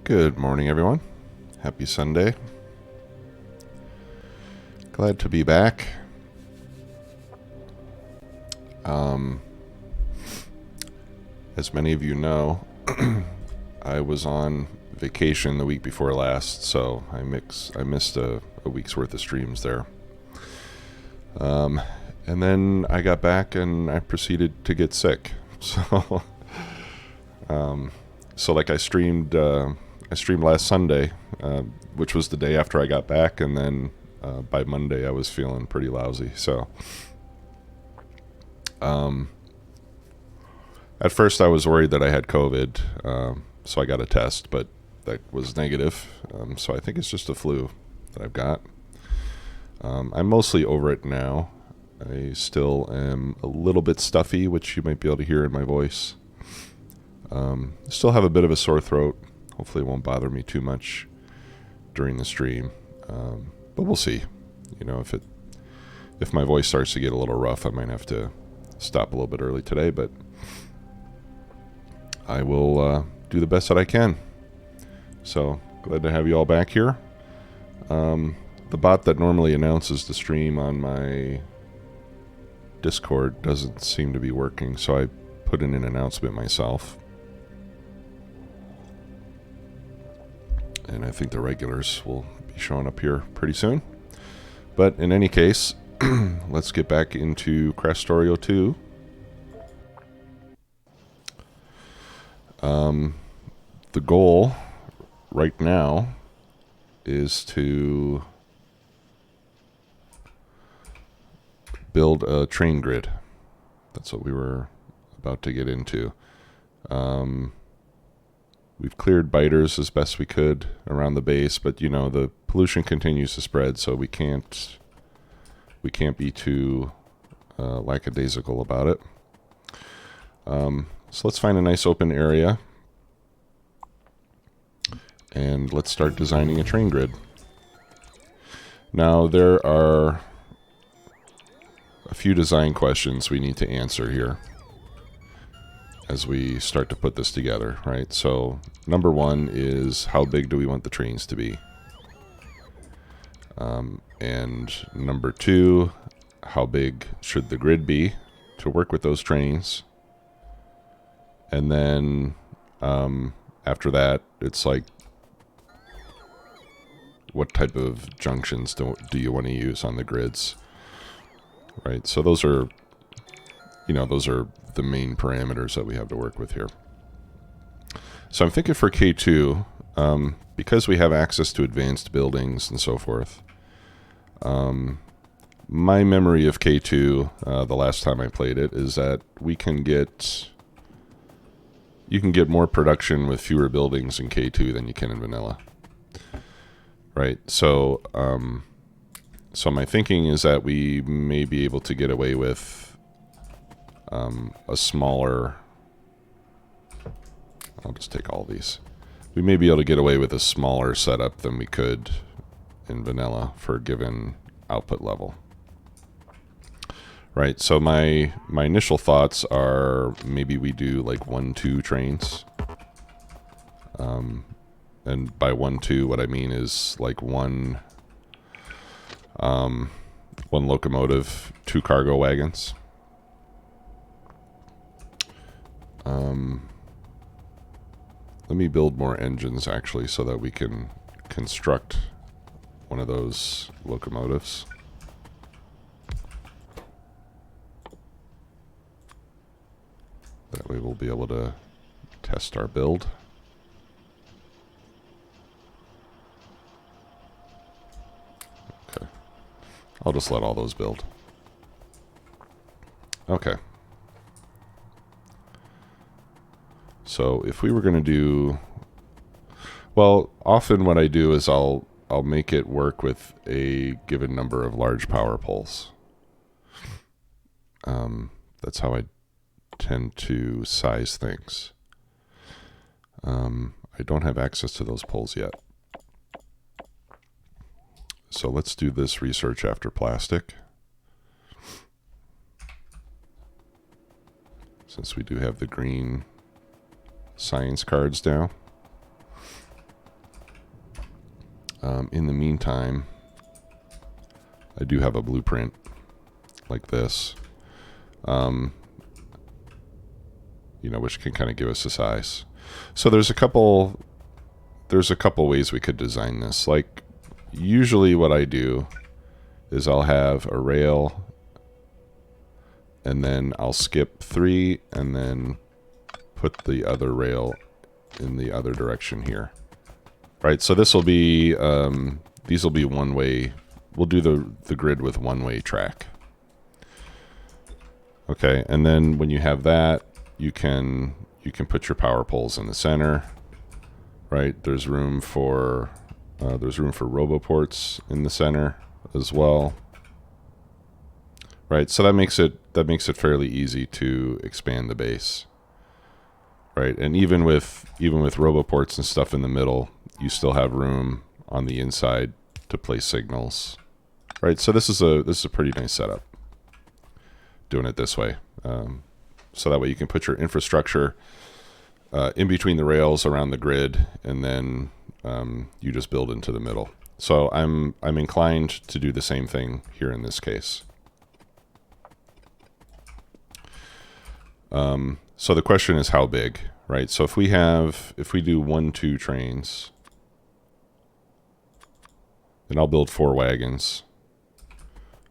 Good morning, everyone. Happy Sunday. Glad to be back. As many of you know, I was on vacation the week before last, so I missed a week's worth of streams there. And then I got back and I proceeded to get sick. So, like I streamed last Sunday, which was the day after I got back, and then by Monday I was feeling pretty lousy. So, at first I was worried that I had COVID, so I got a test, but that was negative. So I think it's just a flu that I've got. I'm mostly over it now. I still am a little bit stuffy, which you might be able to hear in my voice. Still have a bit of a sore throat. Hopefully it won't bother me too much during the stream. But we'll see. You know, if my voice starts to get a little rough, I might have to stop a little bit early today, but I will do the best that I can. So, glad to have you all back here. The bot that normally announces the stream on my Discord doesn't seem to be working, so I put in an announcement myself. And I think the regulars will be showing up here pretty soon. But in any case, let's get back into Krastorio 2. The goal right now is to build a train grid. That's what we were about to get into. We've cleared biters as best we could around the base, but you know the pollution continues to spread, so we can't be too lackadaisical about it. So let's find a nice open area and let's start designing a train grid. Now there are a few design questions we need to answer here as we start to put this together, right? So number one is, how big do we want the trains to be? And number two, how big should the grid be to work with those trains? And then after that, it's like, what type of junctions do you want to use on the grids? Right, so those are the main parameters that we have to work with here. So I'm thinking for K2, because we have access to advanced buildings and so forth, my memory of K2, the last time I played it, is that you can get more production with fewer buildings in K2 than you can in vanilla. Right, so my thinking is that we may be able to get away with a smaller... I'll just take all these. We may be able to get away with a smaller setup than we could in vanilla for a given output level. Right, so my initial thoughts are maybe we do like 1-2 trains. And by 1-2, what I mean is like one locomotive, 2 cargo wagons. Let me build more engines actually so that we can construct one of those locomotives. That way we'll be able to test our build. Okay. I'll just let all those build. Okay. So if we were going to do... Well, often what I do is I'll make it work with a given number of large power poles. That's how I tend to size things. I don't have access to those poles yet. So let's do this research after plastic. Since we do have the green science cards now. In the meantime, I do have a blueprint like this, which can kind of give us a size. So there's a couple ways we could design this. Like, usually what I do is I'll have a rail, and then I'll skip 3 and then put the other rail in the other direction here. Right, so this will be, these will be one-way. We'll do the grid with one-way track. Okay, and then when you have that, you can put your power poles in the center. Right, there's room for roboports in the center as well. Right, so that makes it fairly easy to expand the base. Right, and even with roboports and stuff in the middle, you still have room on the inside to place signals. Right, so this is a pretty nice setup. Doing it this way, so that way you can put your infrastructure in between the rails around the grid, and then you just build into the middle. So I'm inclined to do the same thing here in this case. So the question is how big, right? So if we do 1-2 trains, then I'll build 4 wagons.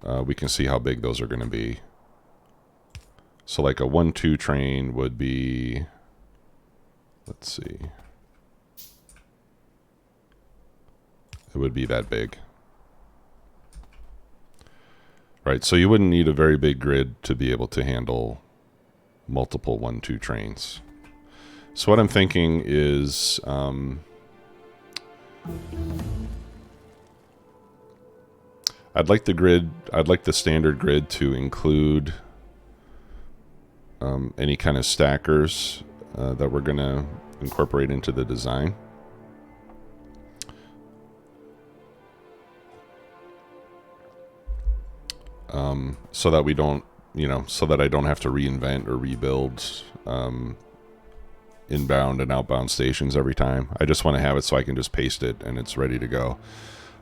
We can see how big those are going to be. So like a 1-2 train would be, let's see, it would be that big. Right, so you wouldn't need a very big grid to be able to handle multiple 1-2 trains. So what I'm thinking is, I'd like the standard grid to include any kind of stackers that we're going to incorporate into the design. So that we don't, so that I don't have to reinvent or rebuild inbound and outbound stations every time. I just want to have it so I can just paste it and it's ready to go.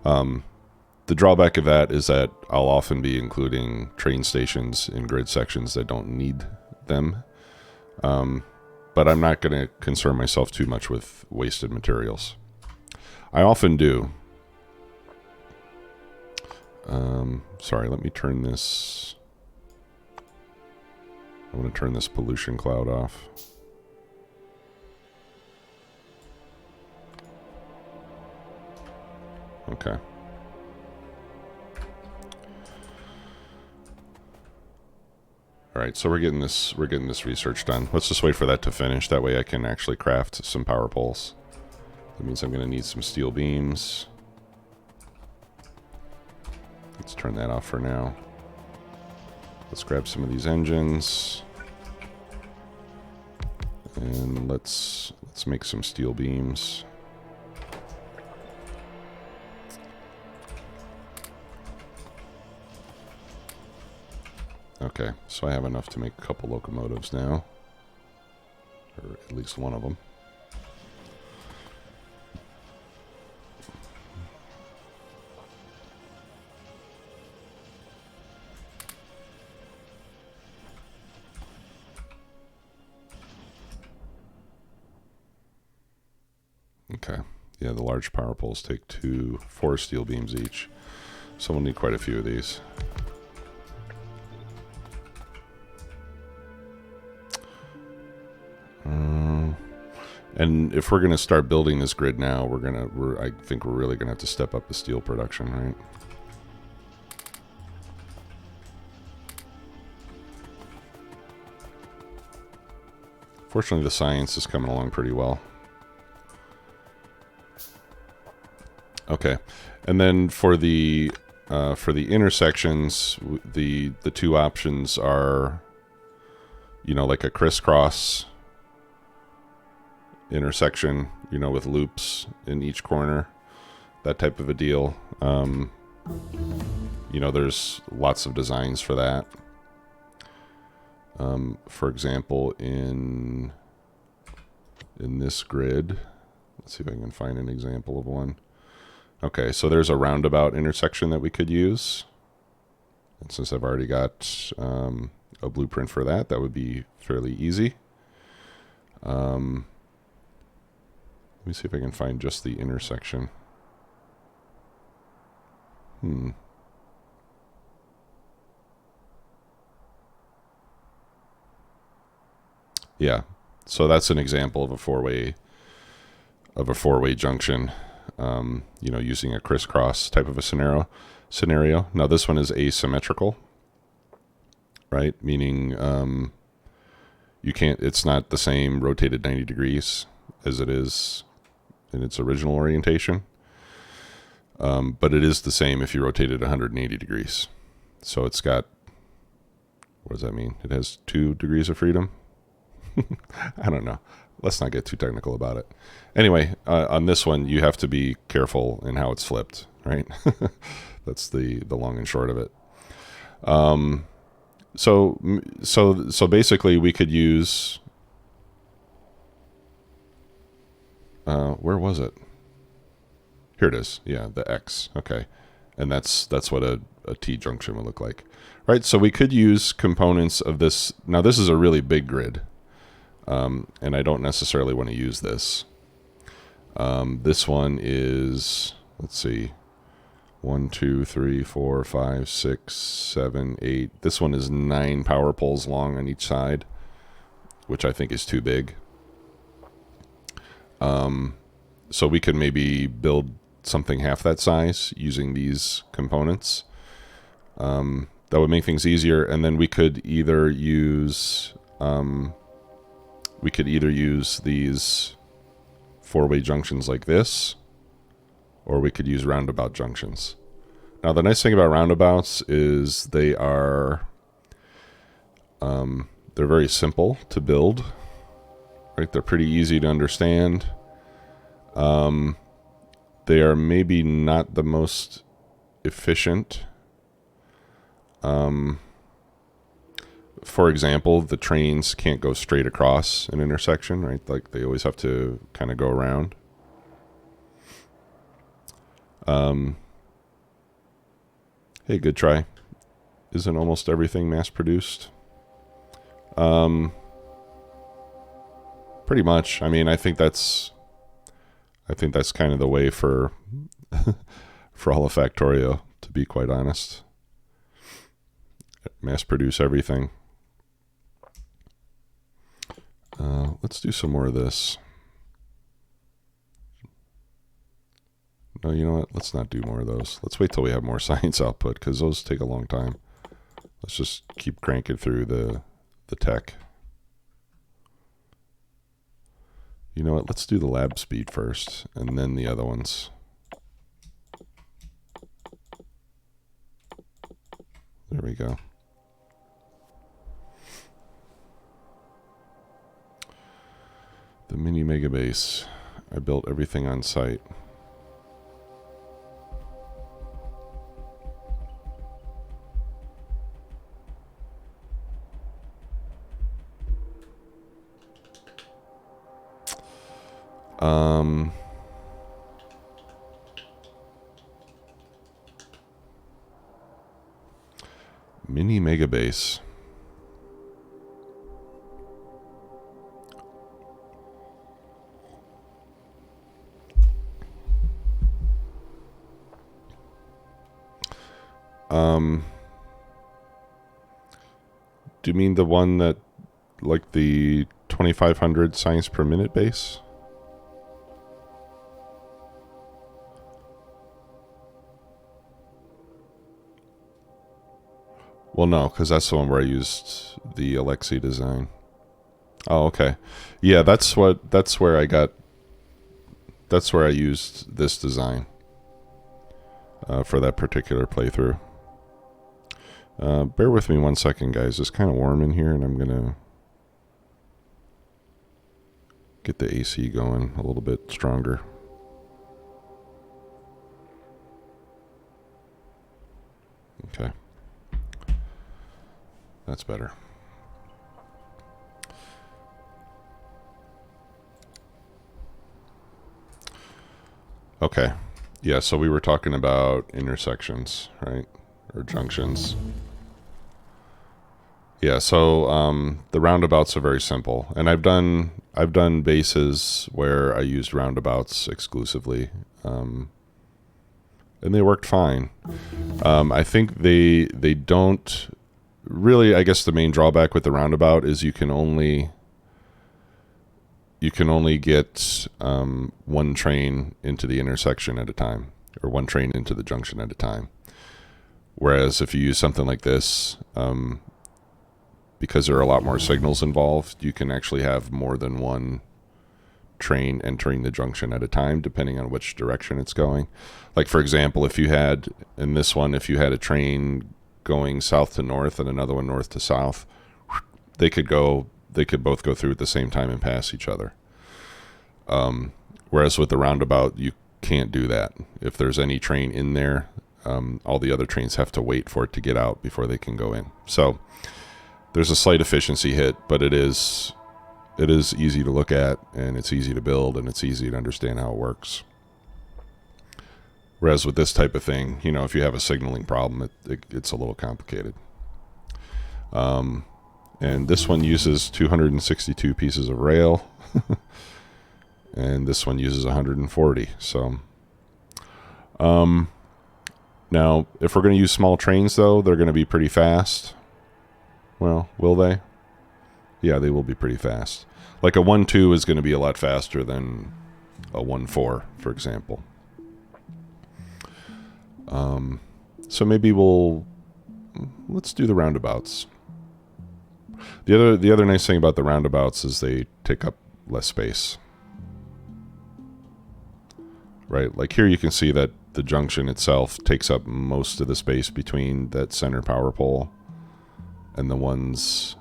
The drawback of that is that I'll often be including train stations in grid sections that don't need them. But I'm not going to concern myself too much with wasted materials. I often do. Sorry, let me turn this. I want to turn this pollution cloud off. Okay. All right, so we're getting this research done. Let's just wait for that to finish. That way I can actually craft some power poles. That means I'm going to need some steel beams. Let's turn that off for now. Let's grab some of these engines. And let's make some steel beams. Okay, so I have enough to make a couple locomotives now. Or at least one of them. Okay, yeah, the large power poles take 4 steel beams each. So we'll need quite a few of these. And if we're going to start building this grid now, I think we're really going to have to step up the steel production, right? Fortunately, the science is coming along pretty well. Okay, and then for the intersections, the 2 options are, like a crisscross intersection, with loops in each corner, that type of a deal. There's lots of designs for that. For example, in this grid, let's see if I can find an example of one. Okay, so there's a roundabout intersection that we could use. And since I've already got a blueprint for that, that would be fairly easy. Let me see if I can find just the intersection. Yeah, so that's an example of a four-way junction. Using a crisscross type of a scenario. Now this one is asymmetrical, right? Meaning you can't. It's not the same rotated 90 degrees as it is in its original orientation, but it is the same if you rotate it 180 degrees. So it's got, what does that mean? It has 2 degrees of freedom. I don't know. Let's not get too technical about it. Anyway, on this one, you have to be careful in how it's flipped, right? That's the long and short of it. So basically, we could use. Where was it? Here it is. Yeah, the X. Okay, and that's what a T junction would look like, right? So we could use components of this. Now this is a really big grid. And I don't necessarily want to use this. This one is, let's see, 1, 2, 3, 4, 5, 6, 7, 8. This one is 9 power poles long on each side, which I think is too big. So we could maybe build something half that size using these components. That would make things easier. And then we could either use these four-way junctions like this, or we could use roundabout junctions. Now, the nice thing about roundabouts is they're very simple to build, right? They're pretty easy to understand. They are maybe not the most efficient. For example, the trains can't go straight across an intersection, right? Like they always have to kind of go around. Hey, good try. Isn't almost everything mass produced? Pretty much. I mean, I think that's kind of the way for all of Factorio, to be quite honest. Mass produce everything. Let's do some more of this. No, you know what? Let's not do more of those. Let's wait till we have more science output, because those take a long time. Let's just keep cranking through the tech. You know what? Let's do the lab speed first, and then the other ones. There we go. The mini mega base. I built everything on site. Mini mega base. Do you mean the one that, like the 2500 science per minute base? Well, no, because that's the one where I used the Alexi design. Oh, okay. Yeah, that's where I used this design for that particular playthrough. Bear with me 1 second, guys. It's kind of warm in here, and I'm gonna get the AC going a little bit stronger. Okay. That's better. Okay. Yeah, so we were talking about intersections, right? Or junctions. Yeah, so the roundabouts are very simple, and I've done bases where I used roundabouts exclusively, um, and they worked fine. I think they don't really. I guess the main drawback with the roundabout is you can only get one train into the intersection at a time, or one train into the junction at a time. Whereas if you use something like this, because there are a lot more signals involved, you can actually have more than one train entering the junction at a time, depending on which direction it's going. Like, for example, if you had, in this one, if you had a train going south to north and another one north to south, they could both go through at the same time and pass each other. Whereas with the roundabout, you can't do that. If there's any train in there, all the other trains have to wait for it to get out before they can go in. So there's a slight efficiency hit, but it is easy to look at, and it's easy to build, and it's easy to understand how it works. Whereas with this type of thing, if you have a signaling problem, it's a little complicated. And this one uses 262 pieces of rail, and this one uses 140. So, now, if we're going to use small trains, though, they're going to be pretty fast. Well, will they? Yeah, they will be pretty fast. Like a 1-2 is going to be a lot faster than a 1-4, for example. So maybe let's do the roundabouts. The other nice thing about the roundabouts is they take up less space. Right? Like here you can see that the junction itself takes up most of the space between that center power pole and the ones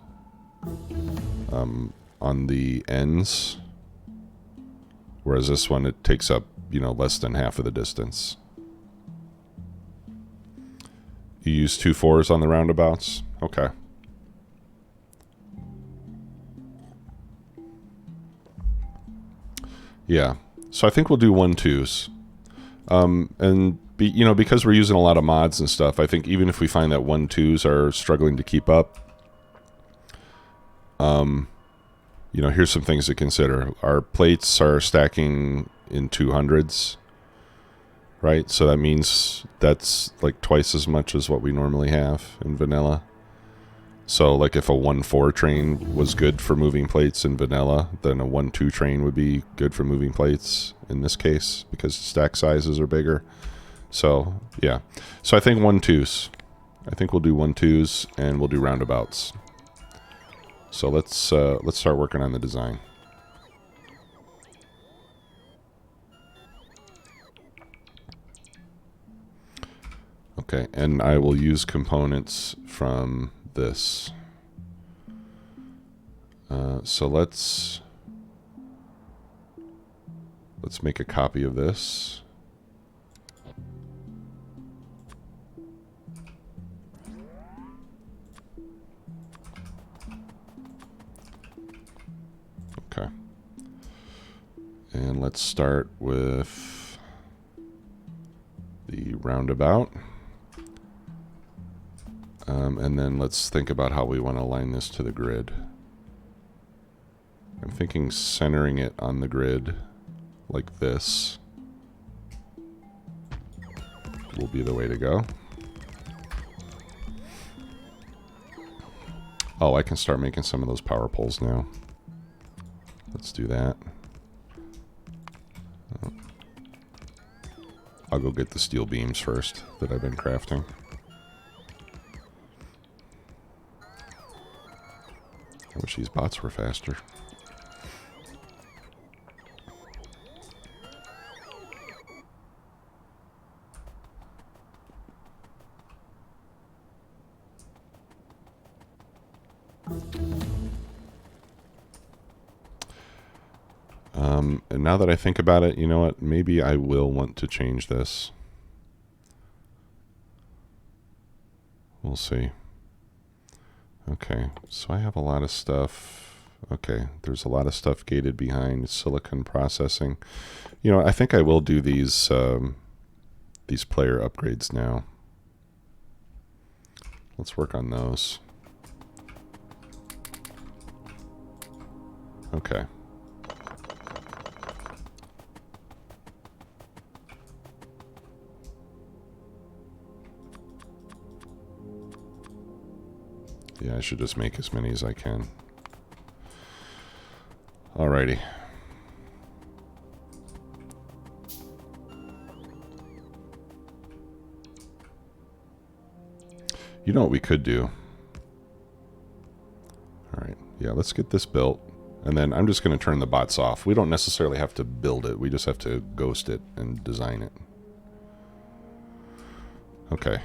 on the ends, whereas this one, it takes up less than half of the distance. You use 2 4s on the roundabouts? Okay. Yeah, so I think we'll do 1-2s, and because we're using a lot of mods and stuff, I think even if we find that 1-2s are struggling to keep up, here's some things to consider. Our plates are stacking in 200s, right? So that means that's like twice as much as what we normally have in vanilla. So like if a 1-4 train was good for moving plates in vanilla, then a 1-2 train would be good for moving plates in this case, because stack sizes are bigger. So yeah, so I think 1-2s. I think we'll do 1-2s, and we'll do roundabouts. So let's start working on the design. Okay, and I will use components from this. So let's make a copy of this. Okay. And let's start with the roundabout. And then let's think about how we want to align this to the grid. I'm thinking centering it on the grid like this will be the way to go. Oh, I can start making some of those power poles now. Let's do that. I'll go get the steel beams first that I've been crafting. I wish these bots were faster. And now that I think about it, you know what? Maybe I will want to change this. We'll see. Okay, so I have a lot of stuff. Okay, there's a lot of stuff gated behind silicon processing. I think I will do these these player upgrades now. Let's work on those. Okay. Yeah, I should just make as many as I can. Alrighty. You know what we could do? Alright, yeah, let's get this built. And then I'm just going to turn the bots off. We don't necessarily have to build it. We just have to ghost it and design it. Okay.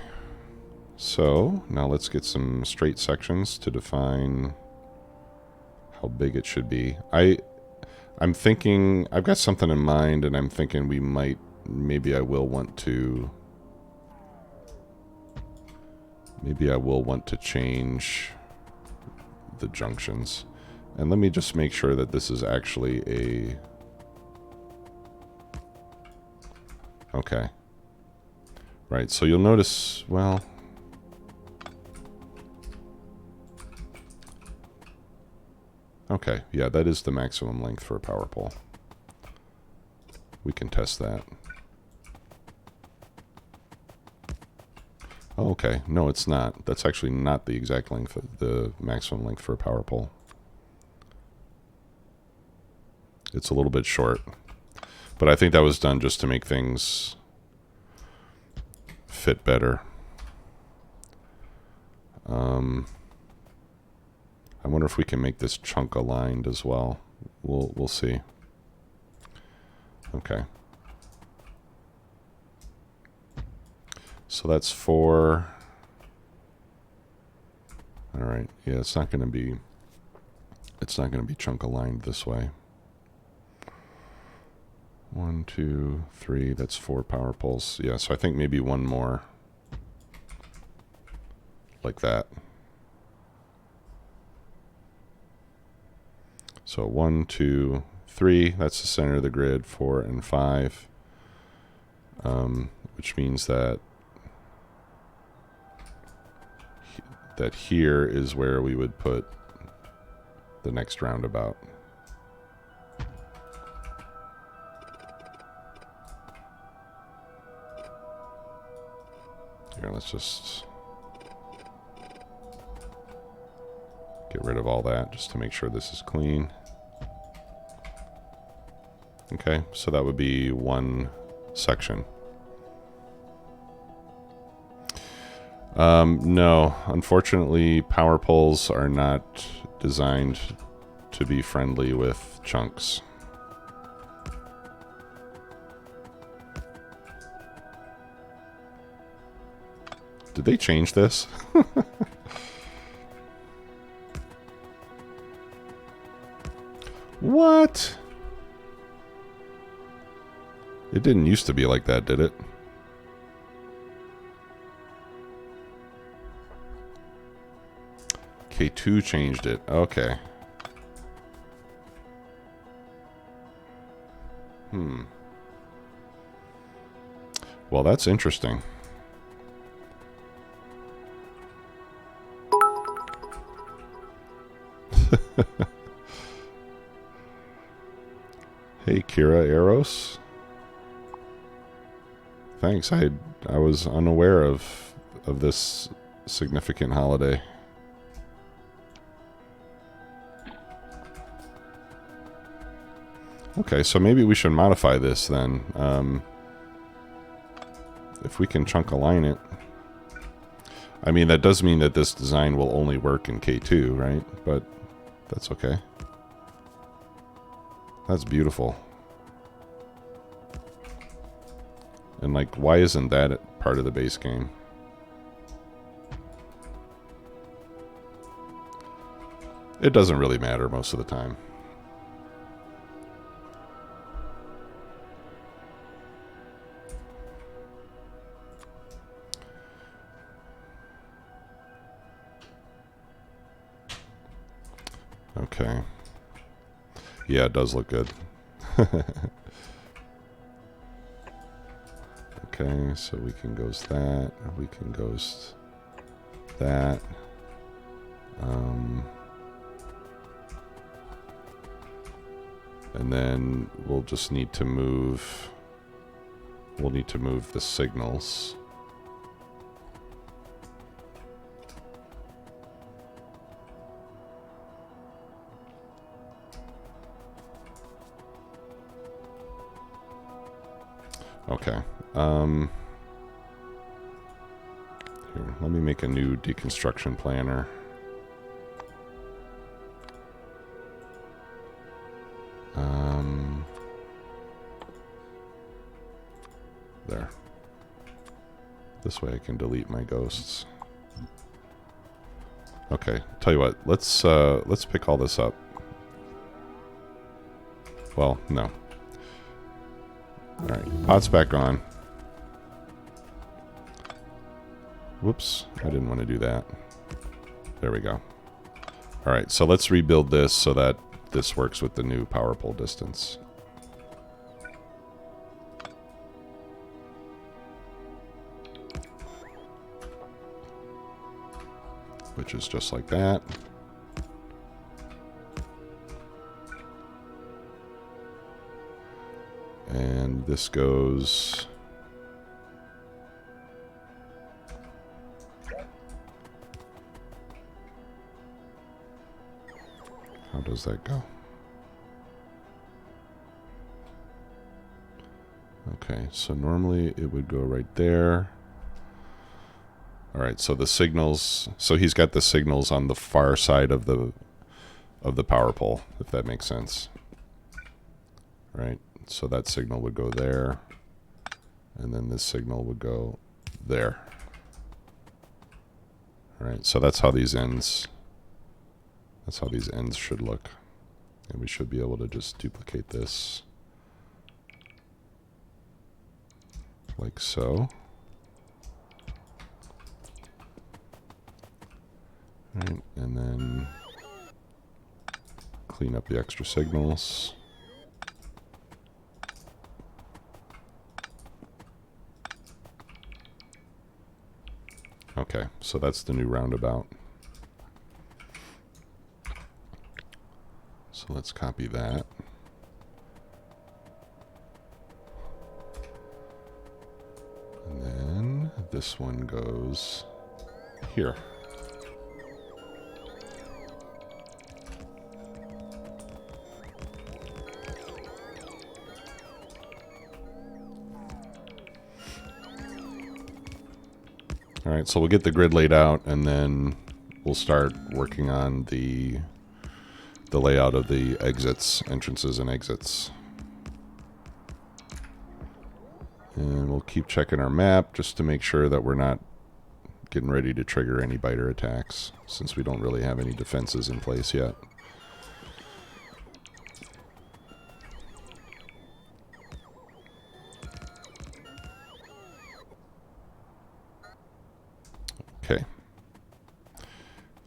So, now let's get some straight sections to define how big it should be. I'm thinking, I've got something in mind, and I'm thinking we might, maybe I will want to change the junctions. And let me just make sure that this is actually a... Okay. Right, so you'll notice, well... Okay, yeah, that is the maximum length for a power pole. We can test that. Oh, okay, no, it's not. That's actually not the exact length of the maximum length for a power pole. It's a little bit short. But I think that was done just to make things fit better. I wonder if we can make this chunk aligned as well. We'll see. Okay. So that's 4. All right. Yeah, it's not going to be chunk aligned this way. 1, 2, 3. That's 4 power poles. Yeah, so I think maybe one more like that. So 1, 2, 3. That's the center of the grid. 4 and 5, which means that here is where we would put the next roundabout. Here, let's just get rid of all that just to make sure this is clean. Okay, so that would be one section. No, unfortunately, power poles are not designed to be friendly with chunks. Did they change this? What? It didn't used to be like that, did it? K2 changed it. Okay. Well, that's interesting. Hey, Kira Eros. Thanks. I was unaware of this significant holiday. Okay, so maybe we should modify this then. If we can chunk align it. I mean, that does mean that this design will only work in K2, right? But that's okay. That's beautiful. And like, why isn't that part of the base game? It doesn't really matter most of the time. Okay. Yeah, it does look good. Okay, so we can ghost that. We can ghost that. And then we'll just need to move. We'll need to move the signals. Okay. Here, let me make a new deconstruction planner. There. This way I can delete my ghosts. Okay, tell you what, let's pick all this up. Well, no. Alright, pot's back on. Whoops, I didn't want to do that. There we go. Alright, so let's rebuild this so that this works with the new power pole distance. Which is just like that. And this goes... How does that go? Okay, so normally it would go right there. Alright, so the signals... So he's got the signals on the far side of the power pole, if that makes sense. Right? So that signal would go there. And then this signal would go there. Alright, so that's how these ends... That's how these ends should look. And we should be able to just duplicate this. Like so. Right, and then clean up the extra signals. Okay, so that's the new roundabout. So let's copy that. And then this one goes here. All right, so we'll get the grid laid out, and then we'll start working on the layout of the exits, entrances and exits. And we'll keep checking our map just to make sure that we're not getting ready to trigger any biter attacks, since we don't really have any defenses in place yet. Okay.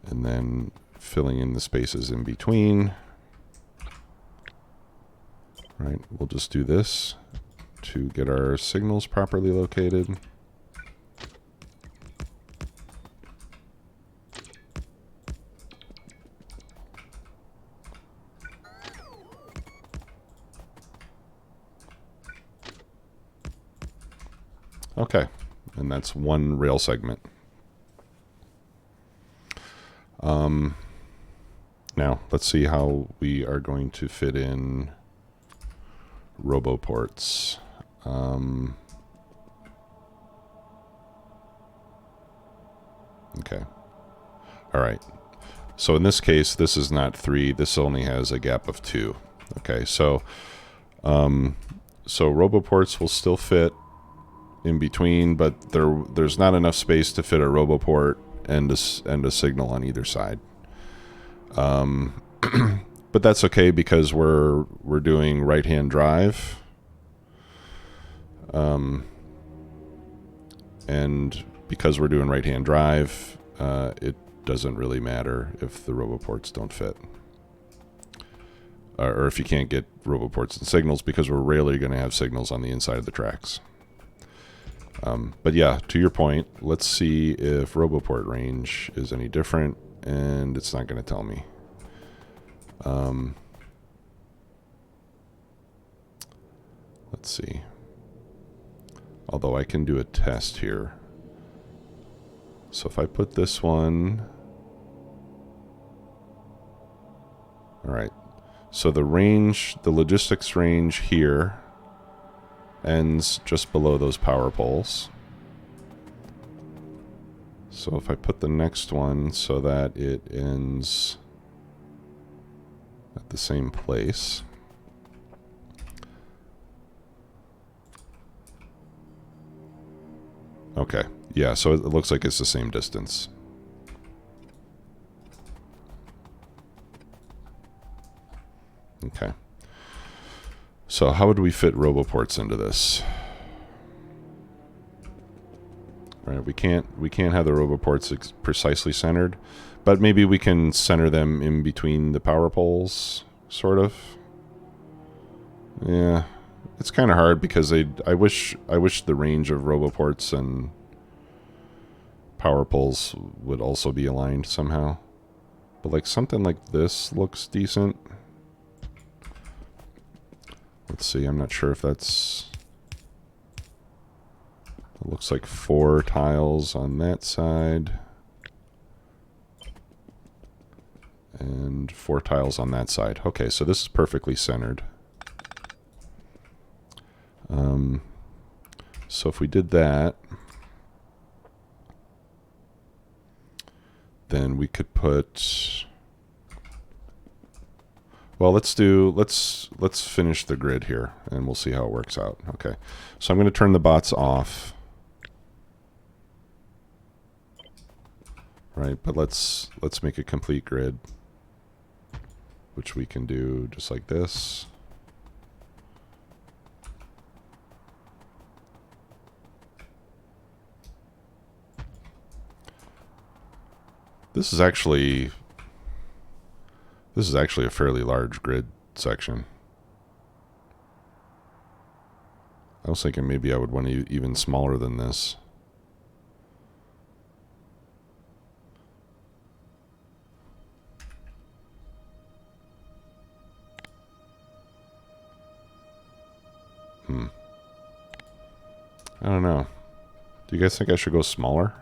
And then filling in the spaces in between. Right, we'll just do this to get our signals properly located. Okay, and that's one rail segment. Now, let's see how we are going to fit in roboports. Okay. All right. So in this case, this is not 3. This only has a gap of 2. Okay, so roboports will still fit in between, but there's not enough space to fit a roboport and a signal on either side. But that's okay because we're doing right-hand drive. And because we're doing right-hand drive, it doesn't really matter if the roboports don't fit. Or if you can't get roboports and signals, because we're rarely going to have signals on the inside of the tracks. But yeah, to your point, let's see if RoboPort range is any different, and it's not going to tell me. Let's see. Although I can do a test here. So if I put this one... All right. So the range, the logistics range here ends just below those power poles. So if I put the next one so that it ends at the same place. Okay. Yeah, so it looks like it's the same distance. Okay. So how would we fit RoboPorts into this? Right, we can't have the RoboPorts precisely centered, but maybe we can center them in between the power poles, sort of. Yeah, it's kind of hard because I wish the range of RoboPorts and power poles would also be aligned somehow. But like something like this looks decent. Let's see, I'm not sure if that's... It looks like 4 tiles on that side. And 4 tiles on that side. Okay, so this is perfectly centered. So if we did that, then we could put... Well, let's finish the grid here, and we'll see how it works out. Okay, so I'm going to turn the bots off. Right, but let's make a complete grid, which we can do just like this. This is actually a fairly large grid section. I was thinking maybe I would want to even smaller than this. I don't know. Do you guys think I should go smaller?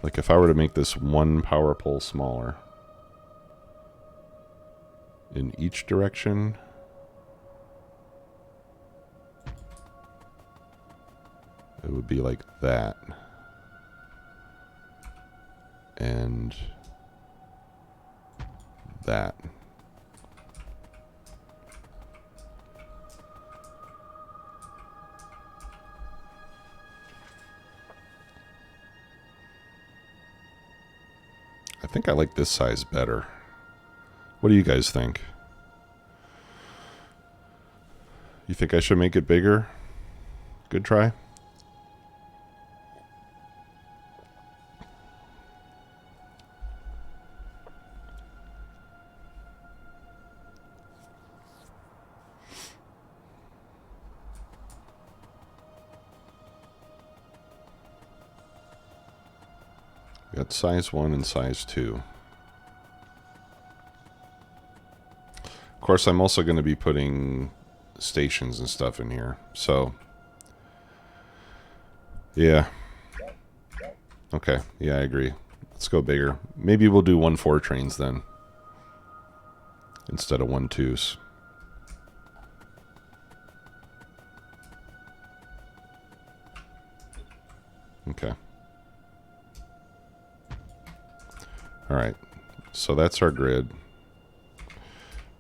Like if I were to make this 1 power pole smaller in each direction, it would be like that. And that. I think I like this size better. What do you guys think? You think I should make it bigger? Good try. We got size 1 and size 2. Of course, I'm also going to be putting stations and stuff in here. So, yeah. Okay, yeah, I agree. Let's go bigger. Maybe we'll do 1-4 trains then, instead of 1-2s. Okay. All right, so that's our grid.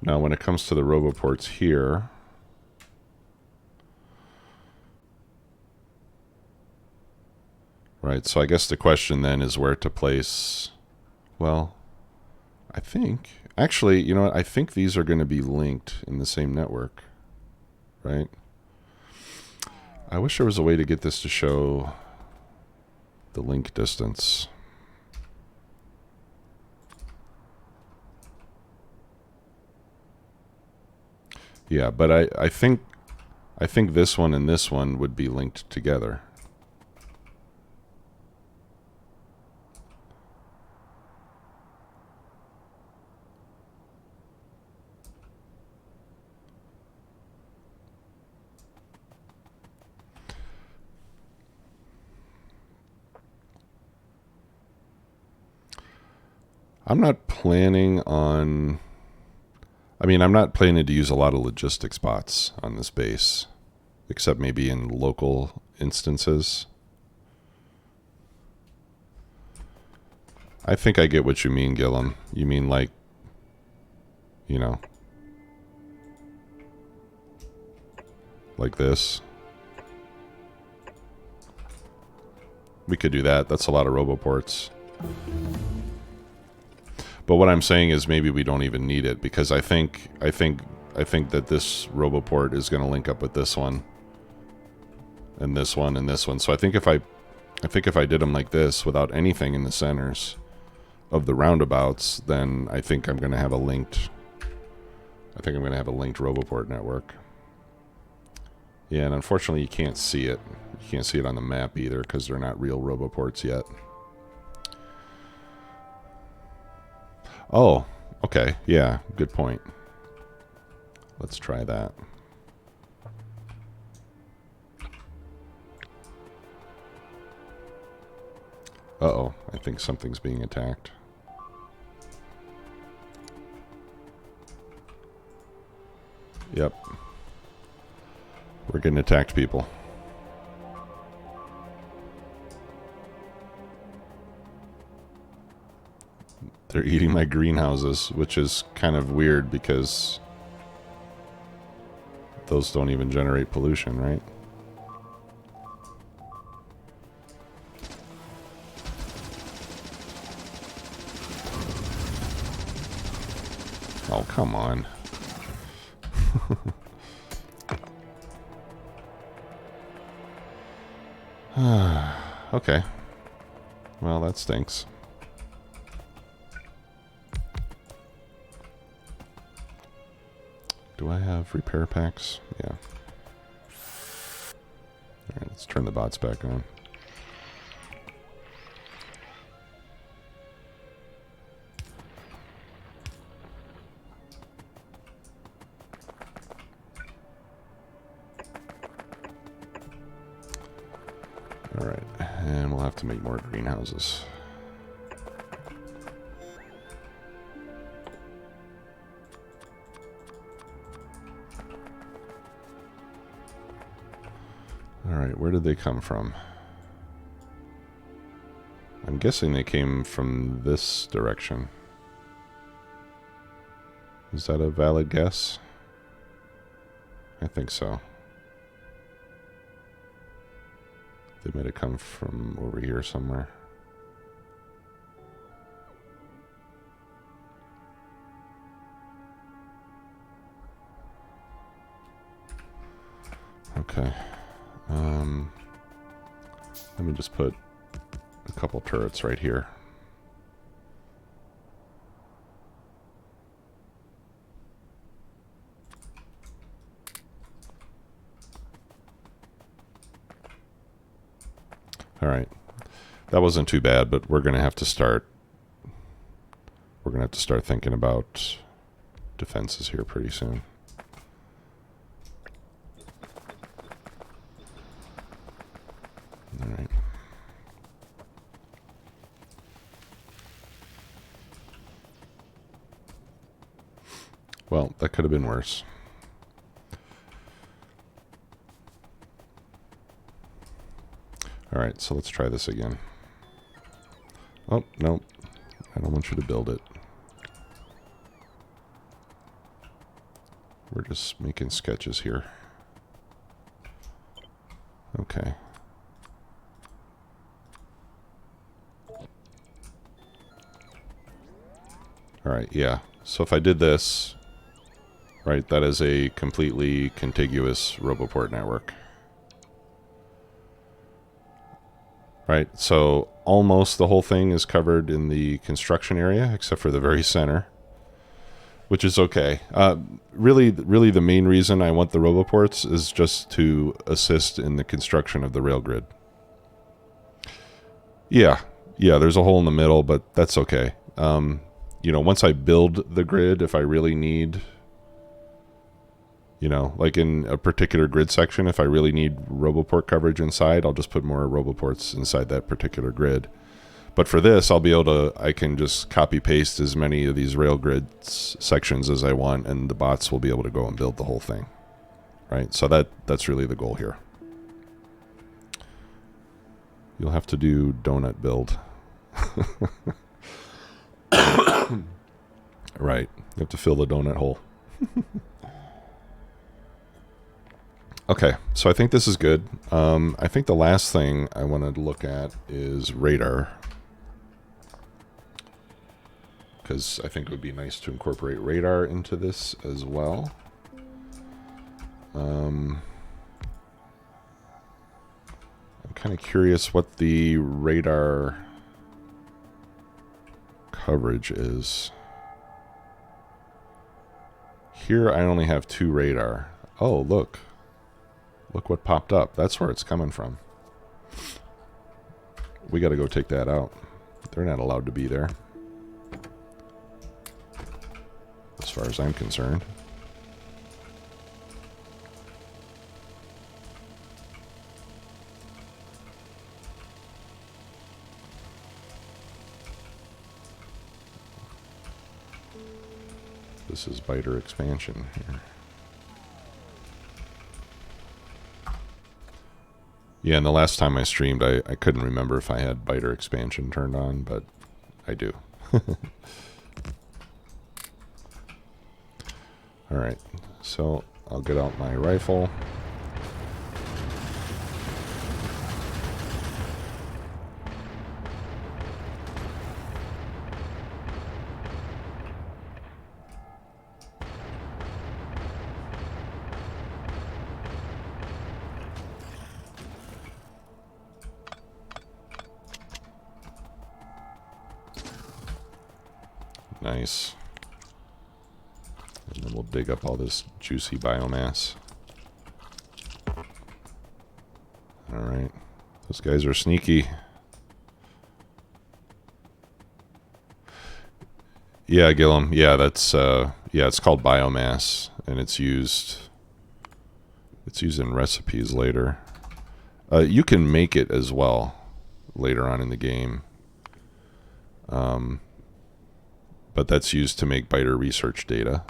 Now when it comes to the RoboPorts here, right, so I guess the question then is where to place, well, I think, actually, you know what, I think these are going to be linked in the same network, right? I wish there was a way to get this to show the link distance. Yeah, but I think this one and this one would be linked together. I'm not planning on... I mean, I'm not planning to use a lot of logistics bots on this base, except maybe in local instances. I think I get what you mean, Gillum. You mean like, you know, like this. We could do that. That's a lot of roboports. But what I'm saying is maybe we don't even need it, because I think that this roboport is going to link up with this one and this one and this one. So I think if I did them like this without anything in the centers of the roundabouts, then I think I'm going to have a linked roboport network. Yeah, and unfortunately you can't see it. You can't see it on the map either because they're not real roboports yet. Oh, okay. Yeah, good point. Let's try that. Uh-oh, I think something's being attacked. Yep. We're getting attacked, people. They're eating my greenhouses, which is kind of weird because those don't even generate pollution, right? Oh, come on. Okay. Well, that stinks. Do I have repair packs? Yeah. Alright, let's turn the bots back on. Alright, and we'll have to make more greenhouses. Alright, where did they come from? I'm guessing they came from this direction. Is that a valid guess? I think so. They might have come from over here somewhere. Okay. Let me just put a couple turrets right here. All right. That wasn't too bad, but we're going to have to start thinking about defenses here pretty soon. All right. Well, that could have been worse. All right, so let's try this again. Oh, no. I don't want you to build it. We're just making sketches here. Okay. All right, yeah. So if I did this, right, that is a completely contiguous roboport network. right? So almost the whole thing is covered in the construction area, except for the very center, which is okay. Really, the main reason I want the roboports is just to assist in the construction of the rail grid. Yeah, there's a hole in the middle, but that's okay. Once I build the grid, if I really need, like in a particular grid section, if I really need roboport coverage inside, I'll just put more roboports inside that particular grid. But for this, I can just copy paste as many of these rail grid sections as I want, and the bots will be able to go and build the whole thing. Right? So that's really the goal here. You'll have to do donut build. Right. You have to fill the donut hole. Okay, so I think this is good. I think the last thing I wanted to look at is radar, because I think it would be nice to incorporate radar into this as well. I'm kind of curious what the radar coverage is. Here I only have 2 radar. Oh, look. Look what popped up. That's where it's coming from. We got to go take that out. They're not allowed to be there, as far as I'm concerned. This is biter expansion here. Yeah, and the last time I streamed, I couldn't remember if I had biter expansion turned on, but I do. Alright, so I'll get out my rifle. Nice. And then we'll dig up all this juicy biomass. Alright. Those guys are sneaky. Yeah, Gillum. Yeah, that's it's called biomass, and it's used in recipes later. You can make it as well later on in the game. But that's used to make biter research data.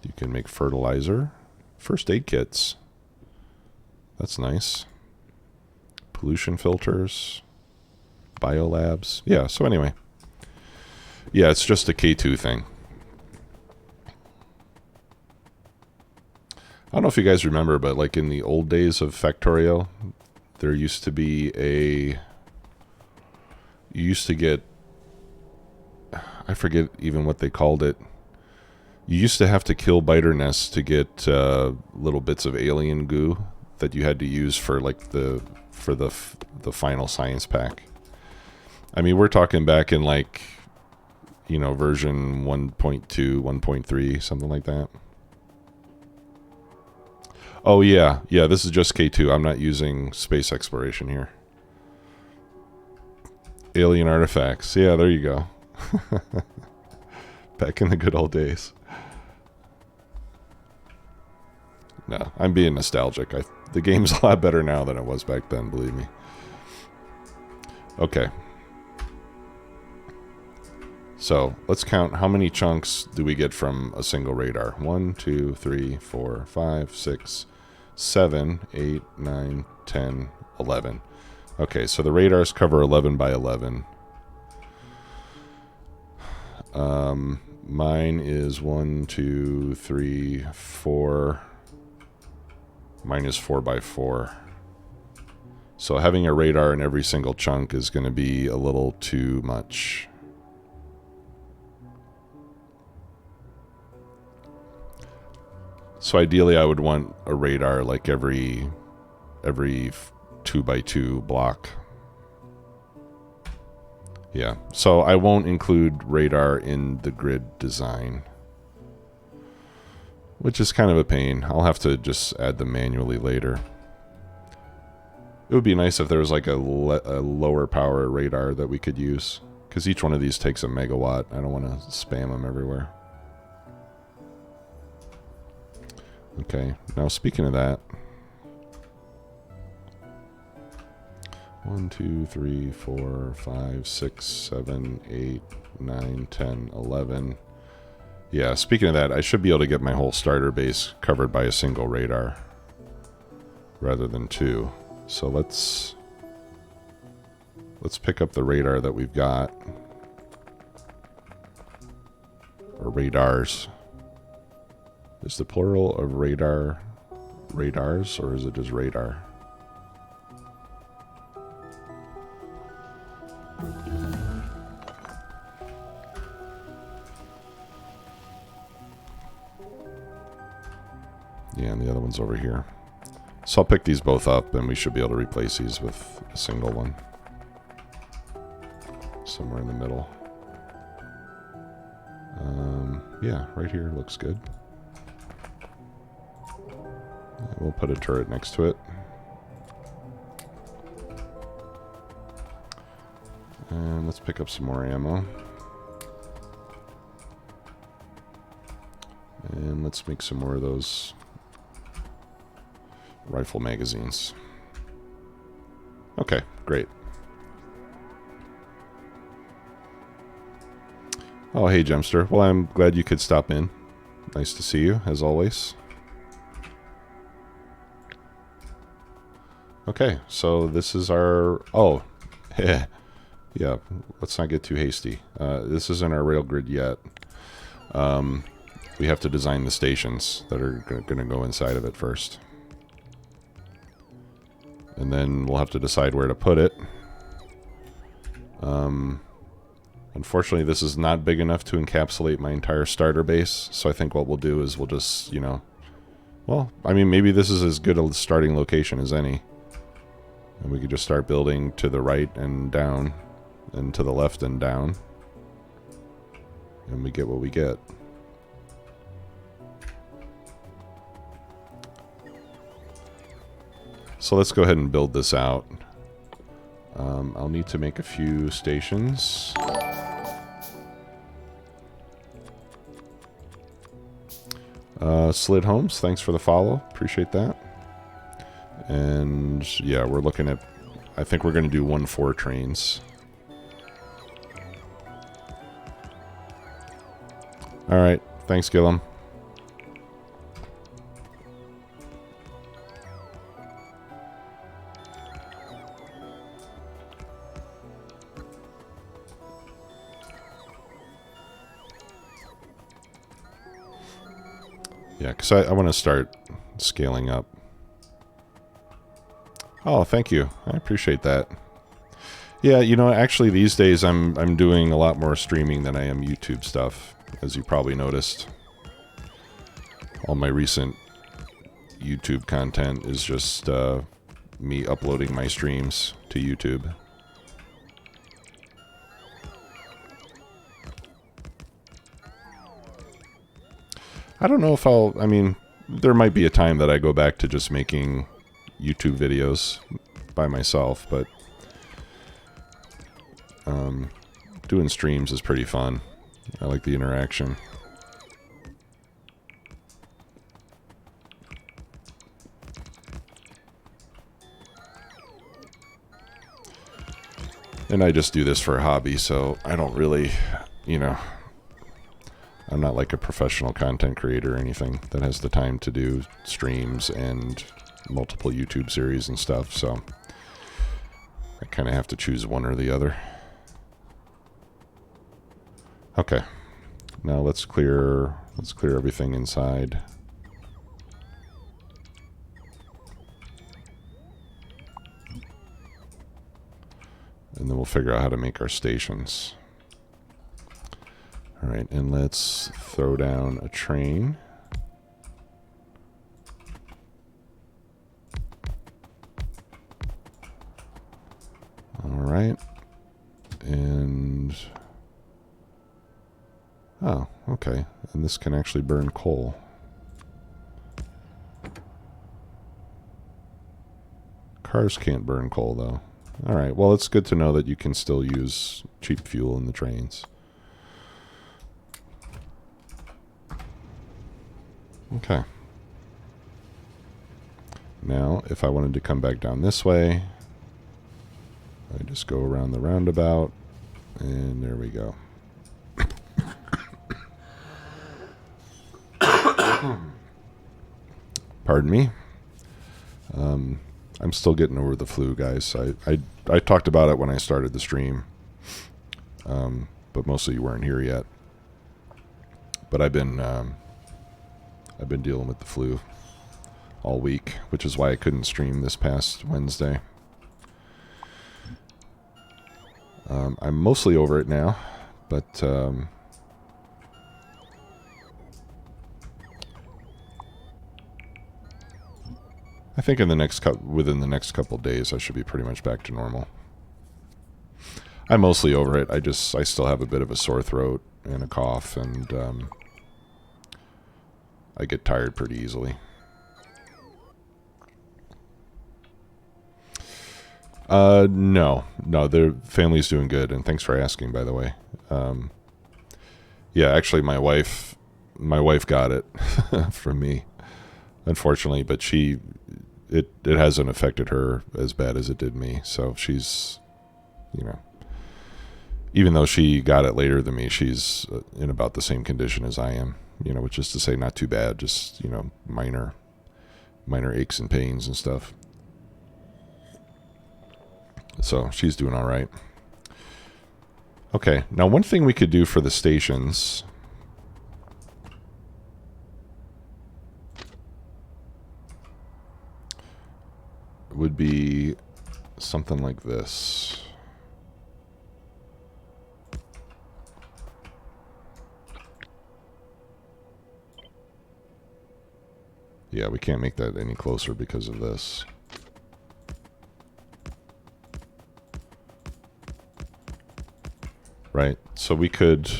You can make fertilizer, first aid kits. That's nice. Pollution filters, biolabs. Yeah, so anyway. Yeah, it's just a K2 thing. I don't know if you guys remember, but like in the old days of Factorio, there used to be you used to get, I forget even what they called it. You used to have to kill biter nests to get little bits of alien goo that you had to use for like the final science pack. I mean, we're talking back in like, version 1.2, 1.3, something like that. Oh yeah, this is just K2. I'm not using space exploration here. Alien artifacts. Yeah, there you go. Back in the good old days. No, I'm being nostalgic. The game's a lot better now than it was back then, believe me. Okay. So, let's count how many chunks do we get from a single radar. 1, 2, 3, 4, 5, 6, 7, 8, 9, 10, 11. Okay, so the radars cover 11 by 11. Mine is 1, 2, 3, 4. Mine is 4 by 4. So having a radar in every single chunk is going to be a little too much. So ideally I would want a radar like every 2x2 block. Yeah, so I won't include radar in the grid design, which is kind of a pain. I'll have to just add them manually later. It would be nice if there was like a lower power radar that we could use, because each one of these takes a megawatt. I don't want to spam them everywhere. Okay, now speaking of that, 1, 2, 3, 4, 5, 6, 7, 8, 9, 10, 11. Yeah, speaking of that, I should be able to get my whole starter base covered by a single radar rather than two. So let's pick up the radar that we've got, or radars. Is the plural of radar radars, or is it just radar? Yeah, and the other one's over here. So I'll pick these both up, and we should be able to replace these with a single one. Somewhere in the middle. Yeah, right here looks good. We'll put a turret next to it. And let's pick up some more ammo. And let's make some more of those rifle magazines. Okay, great. Oh, hey, Gemster. Well, I'm glad you could stop in. Nice to see you, as always. Okay, so this is our... Oh, yeah, let's not get too hasty. This isn't our rail grid yet. We have to design the stations that are going to go inside of it first. And then we'll have to decide where to put it. Unfortunately, this is not big enough to encapsulate my entire starter base, so I think what we'll do is we'll just, you know... Well, I mean, maybe this is as good a starting location as any. And we could just start building to the right and down, and to the left and down. And we get what we get. So let's go ahead and build this out. I'll need to make a few stations. Slid Homes, thanks for the follow. Appreciate that. And yeah, we're looking at... I think we're going to do 1-4 trains. Alright, thanks, Gillum. Yeah, because I want to start scaling up. Oh, thank you. I appreciate that. Yeah, you know, actually these days I'm doing a lot more streaming than I am YouTube stuff, as you probably noticed. All my recent YouTube content is just me uploading my streams to YouTube. I don't know if I mean, there might be a time that I go back to just making YouTube videos by myself, but doing streams is pretty fun. I like the interaction. And I just do this for a hobby, so I don't really, you know, I'm not like a professional content creator or anything that has the time to do streams and multiple YouTube series and stuff, so I kind of have to choose one or the other. Okay, now let's clear everything inside. And then we'll figure out how to make our stations. All right, and let's throw down a train. Oh, okay. And this can actually burn coal. Cars can't burn coal, though. All right. Well, it's good to know that you can still use cheap fuel in the trains. Okay. Now, if I wanted to come back down this way, I just go around the roundabout, and there we go. Pardon me. I'm still getting over the flu, guys. I talked about it when I started the stream, but mostly you weren't here yet. But I've been dealing with the flu all week, which is why I couldn't stream this past Wednesday. I'm mostly over it now, but I think within the next couple days, I should be pretty much back to normal. I'm mostly over it. I still have a bit of a sore throat and a cough, and I get tired pretty easily. No, their family's doing good, and thanks for asking, by the way. Yeah, actually, my wife got it from me, unfortunately, but it hasn't affected her as bad as it did me. So she's, even though she got it later than me, she's in about the same condition as I am. Which is to say, not too bad, just minor aches and pains and stuff. So she's doing all right. Okay, now one thing we could do for the stations would be something like this. Yeah, we can't make that any closer because of this. Right, so we could...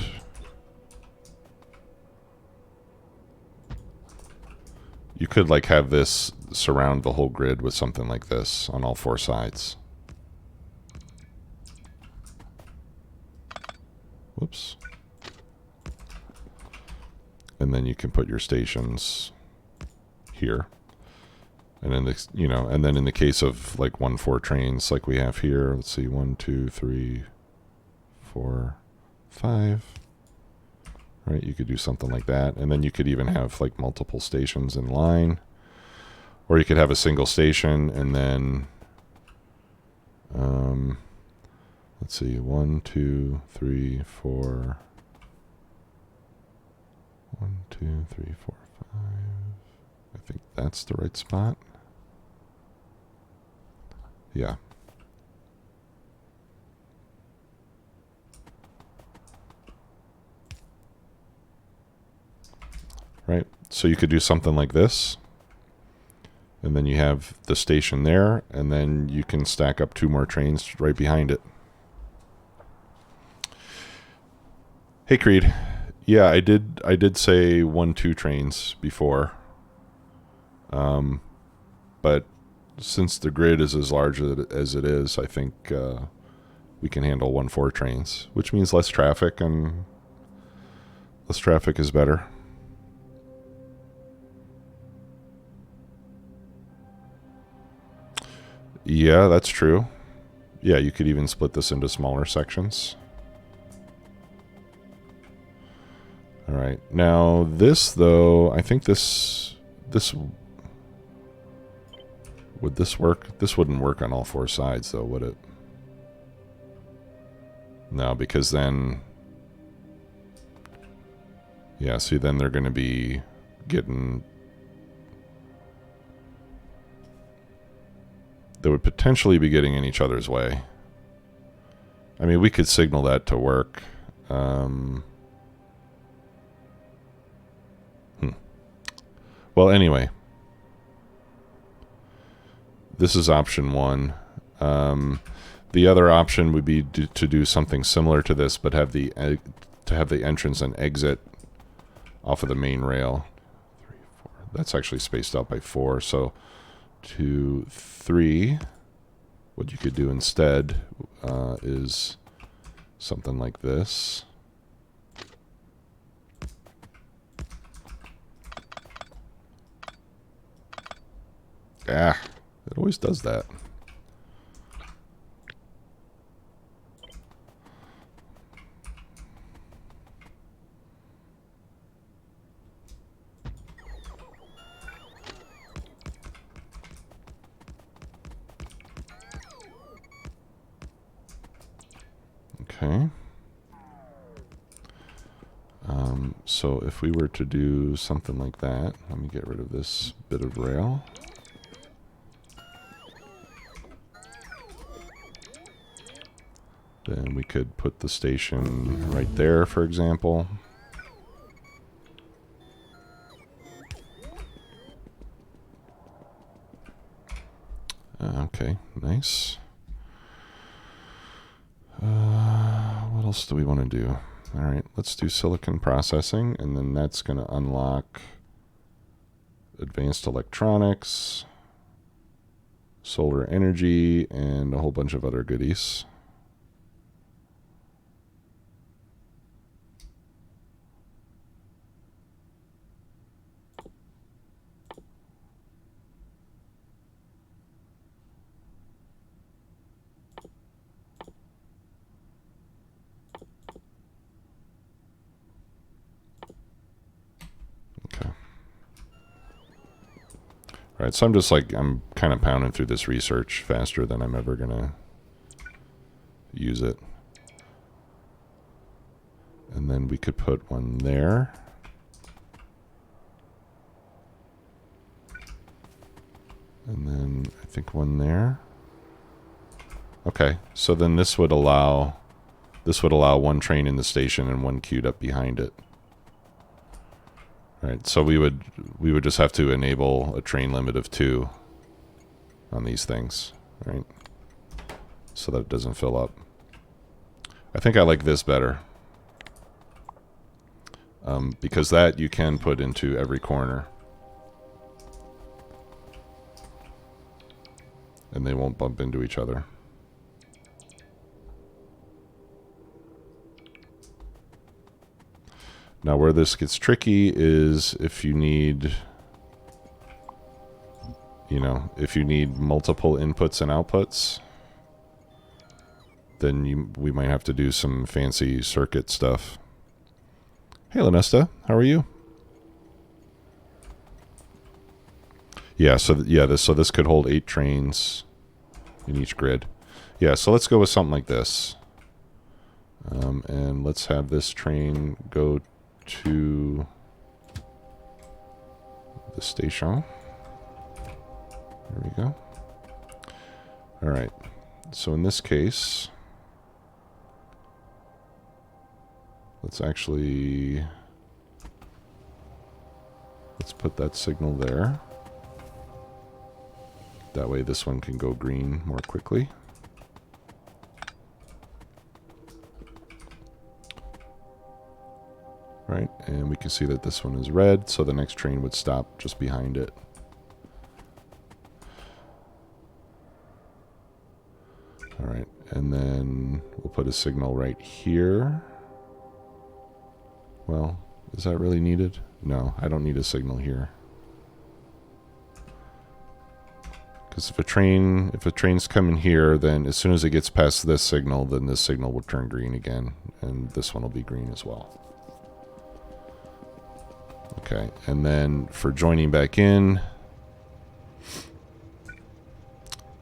You could like have this surround the whole grid with something like this on all four sides. Whoops. And then you can put your stations here. And then and then in the case of like 1-4 trains like we have here, let's see, 1, 2, 3, 4, 5. Right, you could do something like that, and then you could even have like multiple stations in line, or you could have a single station and then let's see, 1, 2, 3, 4. 1, 2, 3, 4, 5. I think that's the right spot. Yeah. Right, so you could do something like this, and then you have the station there, and then you can stack up 2 more trains right behind it. Hey Creed, yeah, I did say 1-2 trains before, but since the grid is as large as it is, I think we can handle 1-4 trains, which means less traffic, and less traffic is better. Yeah, that's true. Yeah, you could even split this into smaller sections. All right. Now this, though, I think this would this work? This wouldn't work on all 4 sides, though, would it? No, because then... Yeah, see, then they're going to be getting... They would potentially be getting in each other's way. I mean, we could signal that to work. Well, anyway. This is option 1. The other option would be to do something similar to this, but have the entrance and exit off of the main rail. 3, 4. That's actually spaced out by 4. So 2, 3. What you could do instead is something like this. Ah, it always does that. Okay. So if we were to do something like that, let me get rid of this bit of rail. Then we could put the station right there, for example. Okay, nice. What else do we want to do? All right, let's do silicon processing, and then that's going to unlock advanced electronics, solar energy, and a whole bunch of other goodies. All right, so I'm kind of pounding through this research faster than I'm ever going to use it. And then we could put one there. And then I think one there. Okay, so then this would allow one train in the station and one queued up behind it. Right, so we would just have to enable a train limit of 2 on these things, right? So that it doesn't fill up. I think I like this better. Because that you can put into every corner. And they won't bump into each other. Now where this gets tricky is if you need, if you need multiple inputs and outputs, then we might have to do some fancy circuit stuff. Hey Lanesta, how are you? Yeah, so this could hold 8 trains in each grid. Yeah, so let's go with something like this. And let's have this train go to the station. There we go. All right. So in this case, let's put that signal there. That way this one can go green more quickly. Right, and we can see that this one is red, so the next train would stop just behind it. All right, and then we'll put a signal right here. Well, is that really needed? No, I don't need a signal here. Because if a train's coming here, then as soon as it gets past this signal, then this signal will turn green again, and this one will be green as well. Okay, and then for joining back in,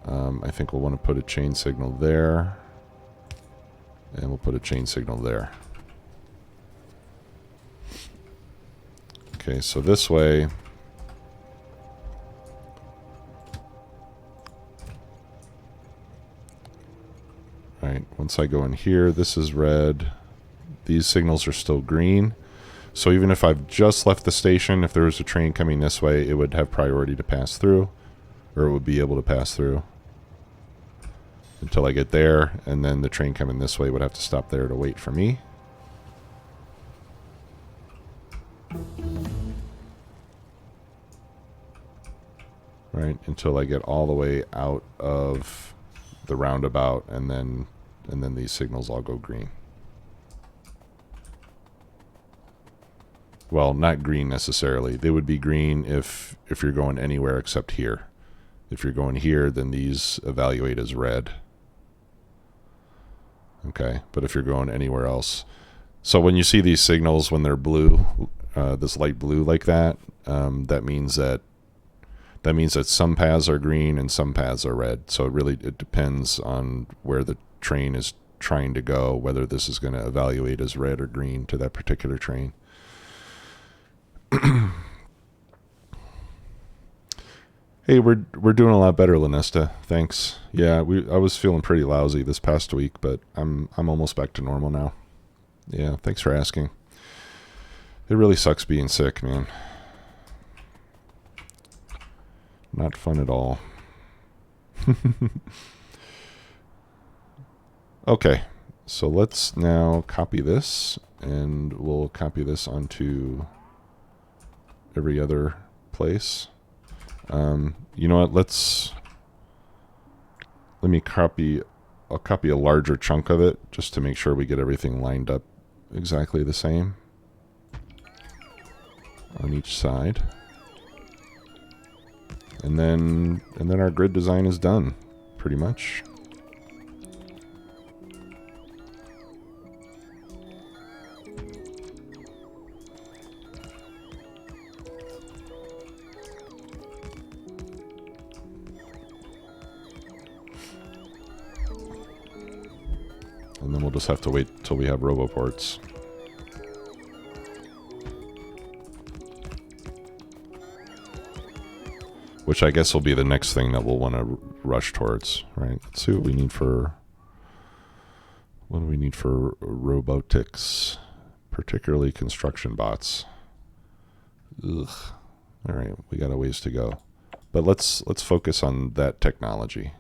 I think we'll want to put a chain signal there, and we'll put a chain signal there. Okay, so this way, right, once I go in here, this is red, these signals are still green. So even if I've just left the station, if there was a train coming this way, it would have priority to pass through, or it would be able to pass through. until I get there, and then the train coming this way would have to stop there to wait for me. Right, until I get all the way out of the roundabout, and then these signals all go green. Well, not green necessarily. They would be green if you're going anywhere except here. If you're going here, then these evaluate as red. Okay, but if you're going anywhere else. So when you see these signals, when they're blue, this light blue like that, that means that some paths are green and some paths are red. So it depends on where the train is trying to go, whether this is going to evaluate as red or green to that particular train. Hey, we're doing a lot better, Lanesta. Thanks. Yeah, I was feeling pretty lousy this past week, but I'm almost back to normal now. Yeah, thanks for asking. It really sucks being sick, man. Not fun at all. Okay, so let's now copy this, and we'll copy this onto every other place. You know what? Let me copy. I'll copy a larger chunk of it just to make sure we get everything lined up exactly the same on each side. And then our grid design is done, pretty much. And then we'll just have to wait till we have roboports. Which I guess will be the next thing that we'll want to rush towards, right? Let's see what we need for... What do we need for robotics? Particularly construction bots. Ugh. All right, we got a ways to go. But let's focus on that technology.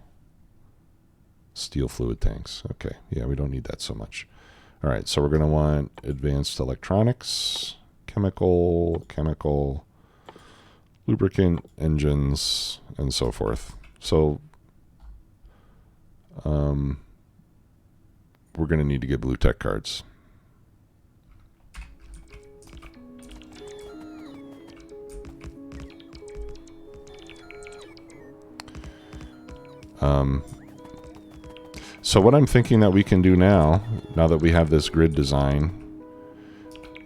Steel fluid tanks. Okay, yeah, we don't need that so much. All right, so we're going to want advanced electronics, chemical, lubricant, engines, and so forth. So we're going to need to get blue tech cards. So what I'm thinking that we can do now that we have this grid design,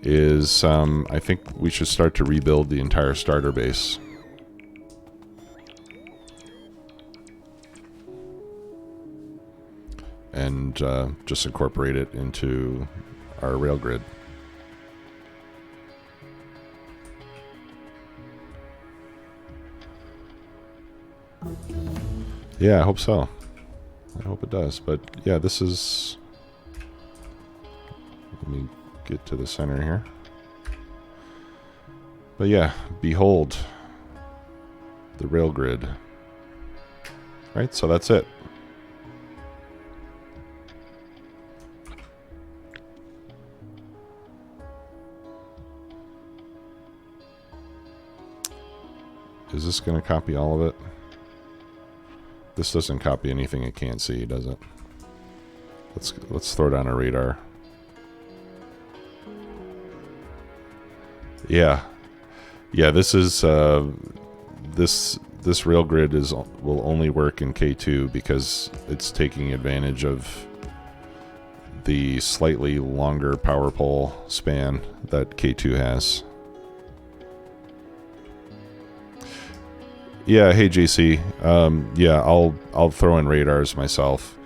is I think we should start to rebuild the entire starter base. And just incorporate it into our rail grid. Yeah, I hope so. I hope it does. But yeah, this is... Let me get to the center here. But yeah, behold the rail grid. Right, so that's it. Is this going to copy all of it? This doesn't copy anything it can't see, does it? Let's throw down a radar. Yeah. Yeah, this is this rail grid will only work in K2 because it's taking advantage of the slightly longer power pole span that K2 has. Yeah, hey JC. Yeah, I'll throw in radars myself.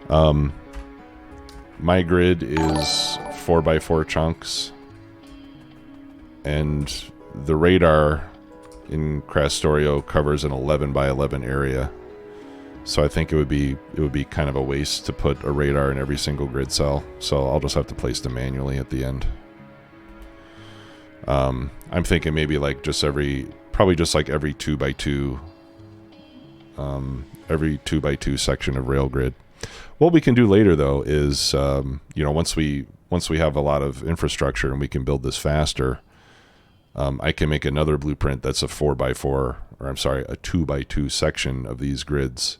My grid is 4x4 chunks, and the radar in Krastorio covers an 11x11 area. So I think it would be kind of a waste to put a radar in every single grid cell. So I'll just have to place them manually at the end. I'm thinking maybe like probably just like every 2x2 every 2x2 section of rail grid. What we can do later, though, is once we have a lot of infrastructure and we can build this faster, I can make another blueprint that's a 4x4, or I'm sorry, a 2x2 section of these grids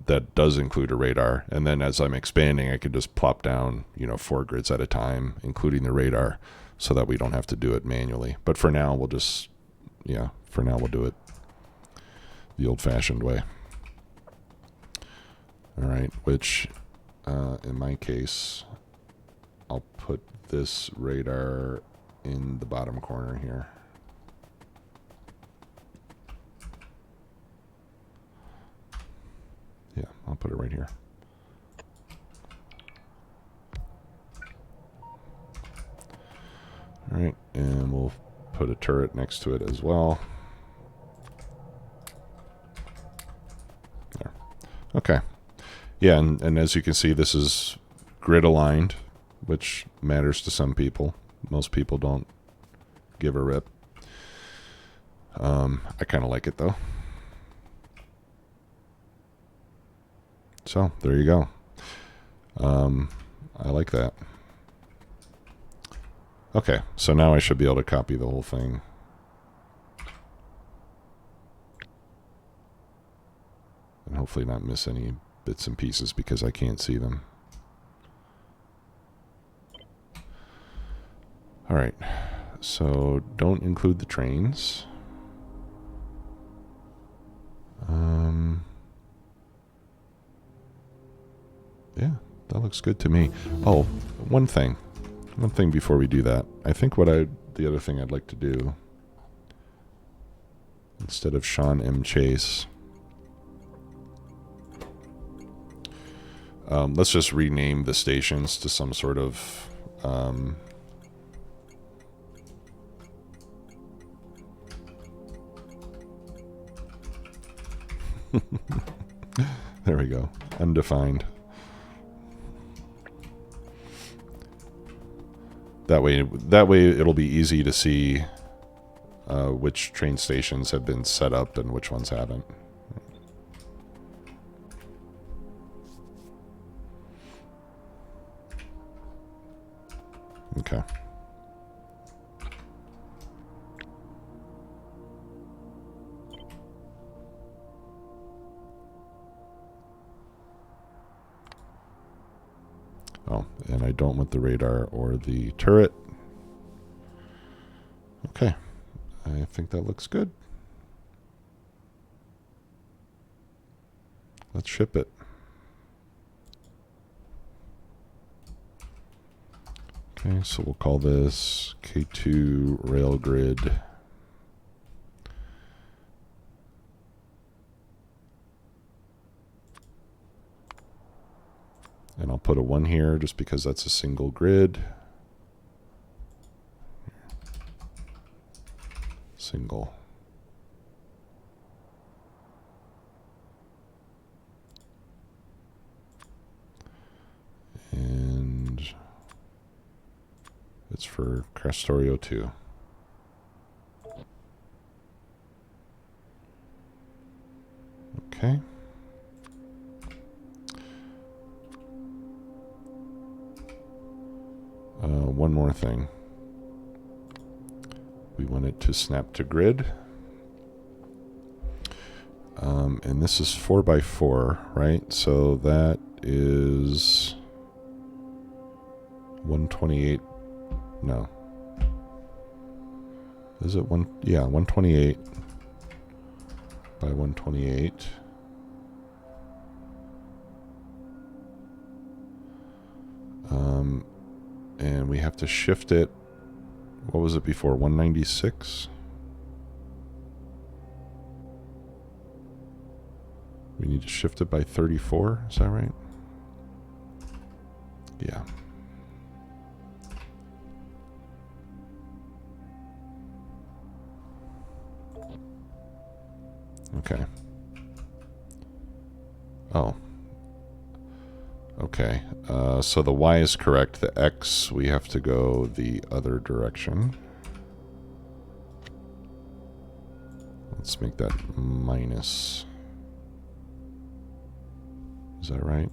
that does include a radar. And then as I'm expanding, I can just plop down 4 grids at a time, including the radar, so that we don't have to do it manually. But for now, we'll do it the old-fashioned way. All right, which in my case, I'll put this radar in the bottom corner here. Yeah, I'll put it right here. All right, and we'll put a turret next to it as well. There. Okay. Yeah, and as you can see, this is grid aligned, which matters to some people. Most people don't give a rip. I kind of like it, though. So, there you go. I like that. Okay, so now I should be able to copy the whole thing. And hopefully not miss any bits and pieces because I can't see them. All right, so don't include the trains. Yeah, that looks good to me. Oh, one thing before we do that. I think the other thing I'd like to do, instead of Sean M. Chase, let's just rename the stations to some sort of there we go. Undefined. That way it'll be easy to see which train stations have been set up and which ones haven't. Okay. Oh, and I don't want the radar or the turret. Okay. I think that looks good. Let's ship it. Okay, so we'll call this K2 Rail Grid. And I'll put a 1 here just because that's a single grid. Single. And it's for Krastorio 2. Okay. One more thing. We want it to snap to grid. And this is 4x4, right? So that is 128. No. Is it one? Yeah, 128 by 128. And we have to shift it. What was it before? 196? We need to shift it by 34. Is that right? Yeah. Okay. Oh. Okay. So the Y is correct. The X, we have to go the other direction. Let's make that minus. Is that right?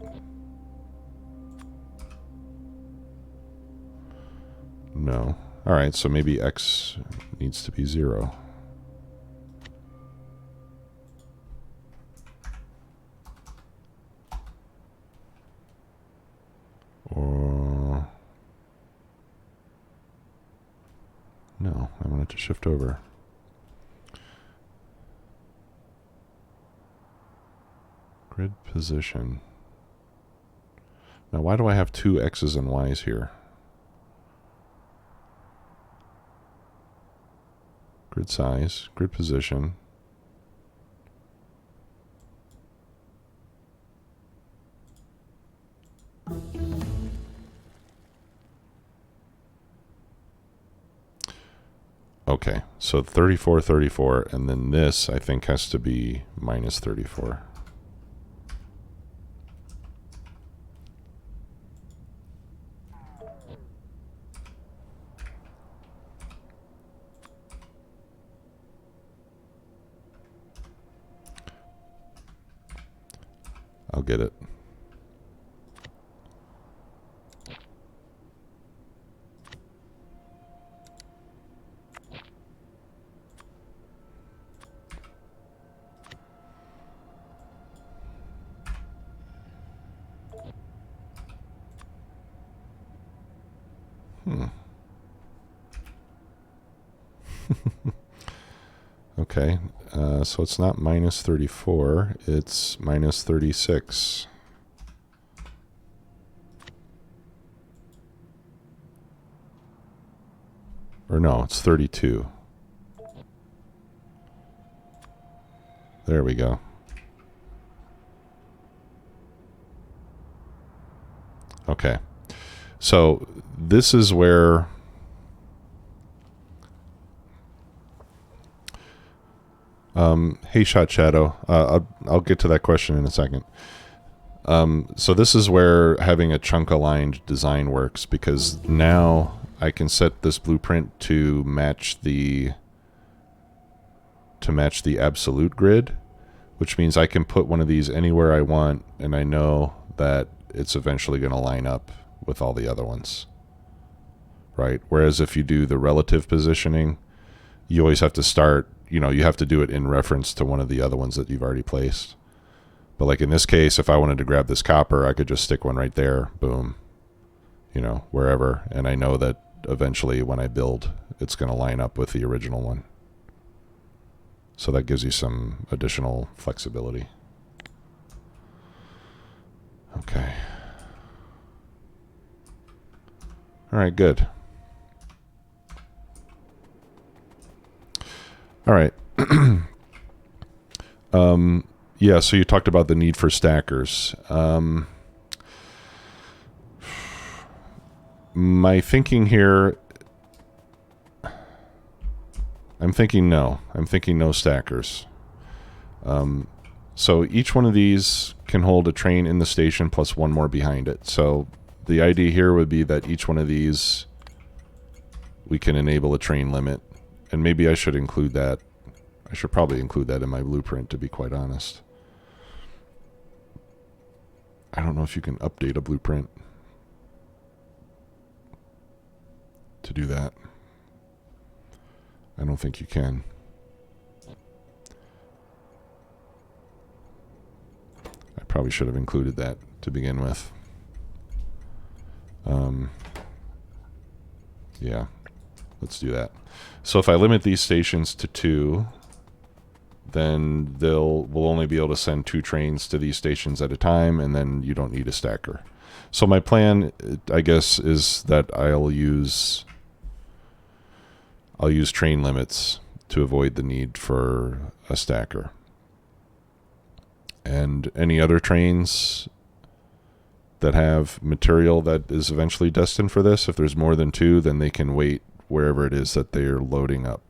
No. All right, so maybe X needs to be 0. Or... no, I want it to shift over. Grid position. Now, why do I have 2 X's and Y's here? Grid size, grid position. Okay, so 34, 34, and then this, I think, has to be minus 34. I'll get it. Okay, so it's not minus 34, it's minus 36. Or no, it's 32. There we go. Okay, so this is where hey Shot Shadow, I'll get to that question in a second. So this is where having a chunk aligned design works, because now I can set this blueprint to match the absolute grid, which means I can put one of these anywhere I want, and I know that it's eventually going to line up with all the other ones, right? Whereas if you do the relative positioning, you always have to start, you have to do it in reference to one of the other ones that you've already placed. But like in this case, if I wanted to grab this copper, I could just stick one right there, boom, wherever. And I know that eventually when I build, it's going to line up with the original one. So that gives you some additional flexibility. Okay. All right, good. All right. Yeah, so you talked about the need for stackers. My thinking here, I'm thinking no. I'm thinking no stackers. So each one of these can hold a train in the station plus one more behind it. So the idea here would be that each one of these, we can enable a train limit. And maybe I should include that. I should probably include that in my blueprint, to be quite honest. I don't know if you can update a blueprint to do that. I don't think you can. I probably should have included that to begin with. Yeah, let's do that. So if I limit these stations to 2, then we'll only be able to send 2 trains to these stations at a time, and then you don't need a stacker. So my plan, I guess, is that I'll use train limits to avoid the need for a stacker. And any other trains that have material that is eventually destined for this, if there's more than 2, then they can wait wherever it is that they're loading up.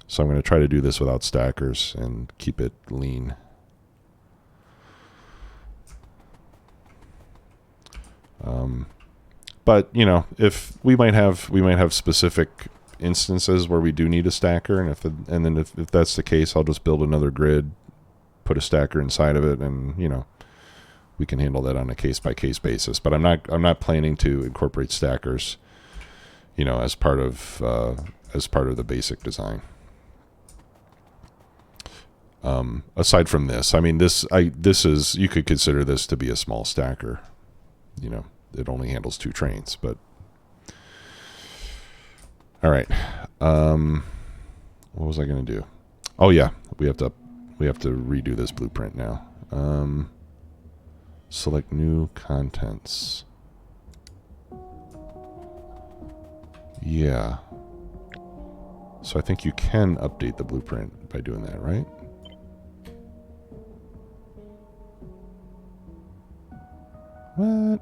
So I'm going to try to do this without stackers and keep it lean. But if we might have specific instances where we do need a stacker, and if that's the case, I'll just build another grid, put a stacker inside of it, and we can handle that on a case-by-case basis. But I'm not planning to incorporate stackers, as part of the basic design. Aside from this, I mean, this is, you could consider this to be a small stacker. It only handles 2 trains, but all right. What was I going to do? Oh yeah, we have to redo this blueprint now. Select new contents. Yeah. So I think you can update the blueprint by doing that, right? What?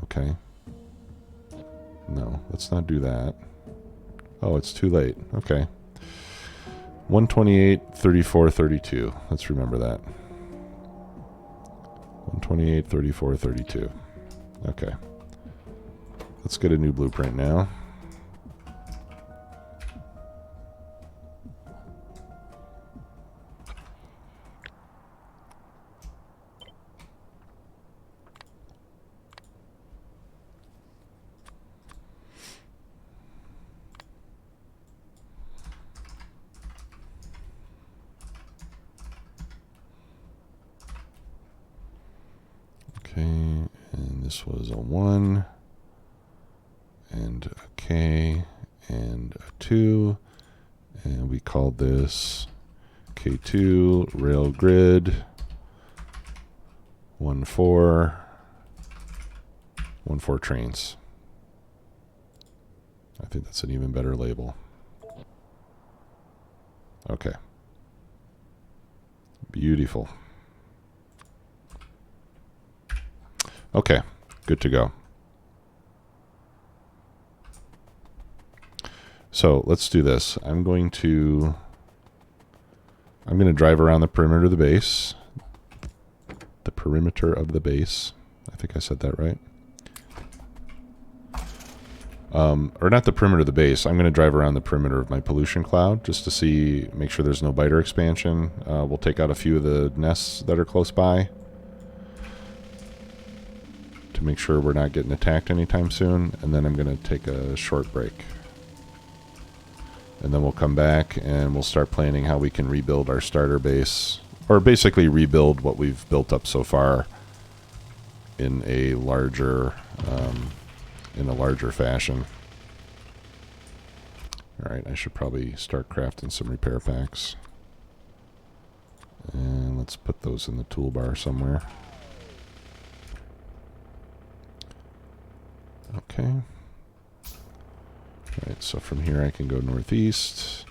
Okay. No, let's not do that. Oh, it's too late. Okay. 128, 34, 32. Let's remember that. 128, 34, 32. Okay. Let's get a new blueprint now. Okay, and this was a 1, and a K, and a 2, and we called this K2 rail grid 14 trains. I think that's an even better label. Okay. Beautiful. Okay, good to go. So let's do this. I'm going to drive around the perimeter of the base. The perimeter of the base. I think I said that right. Or not the perimeter of the base. I'm going to drive around the perimeter of my pollution cloud just to make sure there's no biter expansion. We'll take out a few of the nests that are close by to make sure we're not getting attacked anytime soon. And then I'm going to take a short break. And then we'll come back and we'll start planning how we can rebuild our starter base, or basically rebuild what we've built up so far in a larger fashion. All right, I should probably start crafting some repair packs. And let's put those in the toolbar somewhere. Okay. All right, so from here I can go northeast.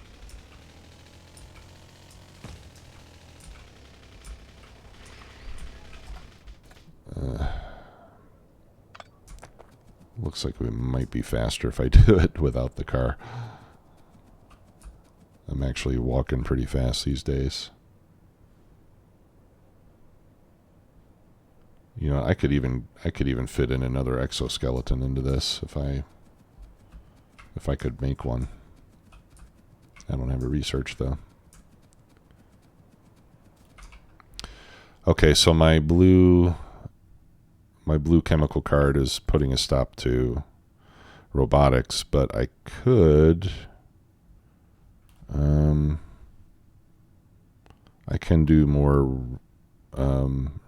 Looks like we might be faster if I do it without the car. I'm actually walking pretty fast these days. I could even fit in another exoskeleton into this if I could make one. I don't have it researched though. Okay, so my blue chemical card is putting a stop to robotics, but I could I can do more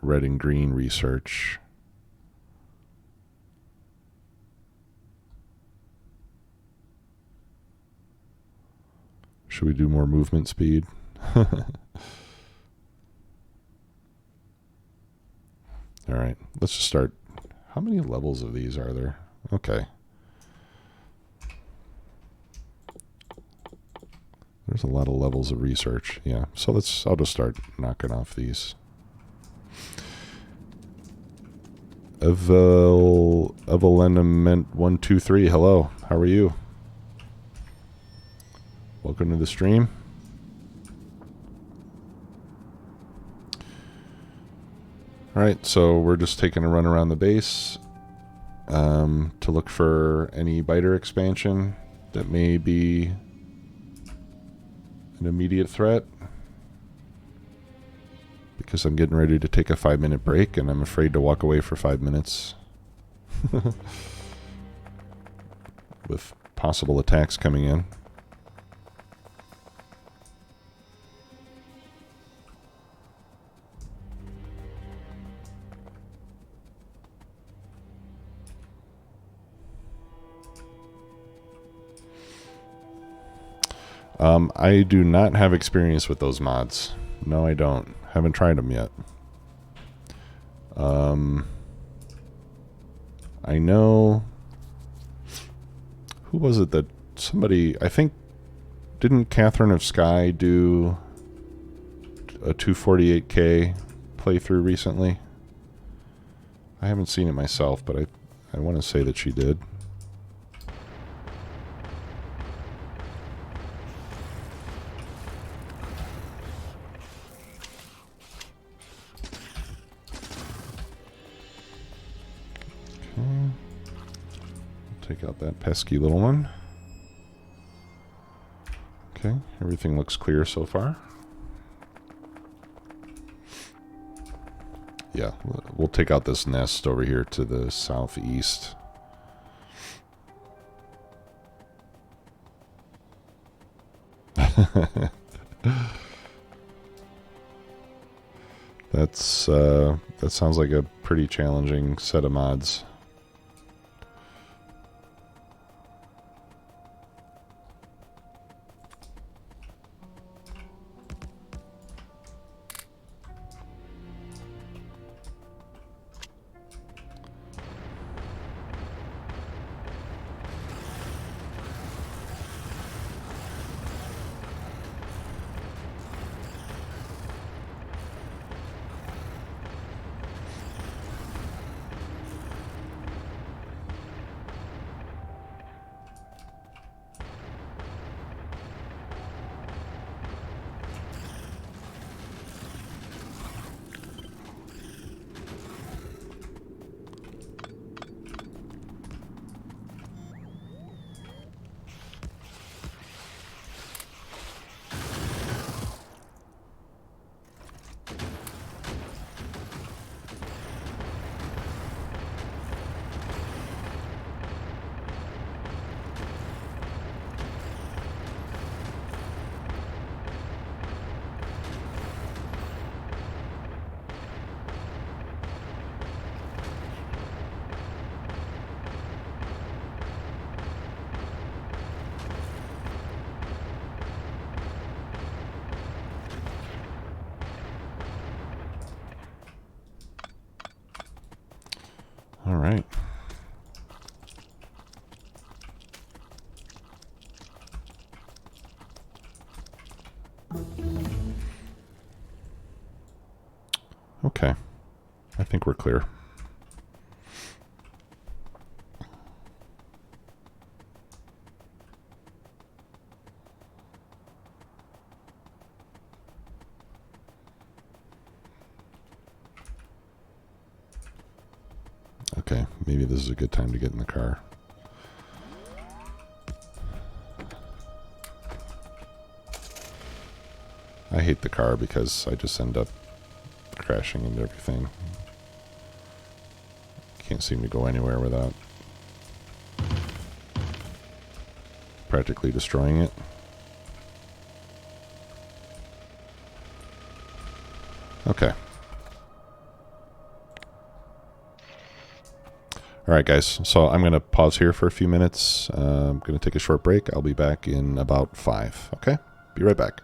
red and green research. Should we do more movement speed? All right, let's just start. How many levels of these are there? Okay. There's a lot of levels of research. Yeah, so I'll just start knocking off these. Evelement123, hello. How are you? Welcome to the stream. All right, so we're just taking a run around the base to look for any biter expansion that may be an immediate threat. because I'm getting ready to take a 5-minute break, and I'm afraid to walk away for 5 minutes with possible attacks coming in. I do not have experience with those mods. No, I don't. Haven't tried them yet. I know... Who was it that... Somebody... I think... Didn't Catherine of Sky do a 248K playthrough recently? I haven't seen it myself, but I want to say that she did. Take out that pesky little one. Okay, everything looks clear so far. Yeah, we'll take out this nest over here to the southeast. That sounds like a pretty challenging set of mods. All right. Okay. I think we're clear. Okay, maybe this is a good time to get in the car. I hate the car because I just end up crashing into everything. Can't seem to go anywhere without practically destroying it. Okay. All right, guys. So I'm going to pause here for a few minutes. I'm going to take a short break. I'll be back in about 5. Okay? Be right back.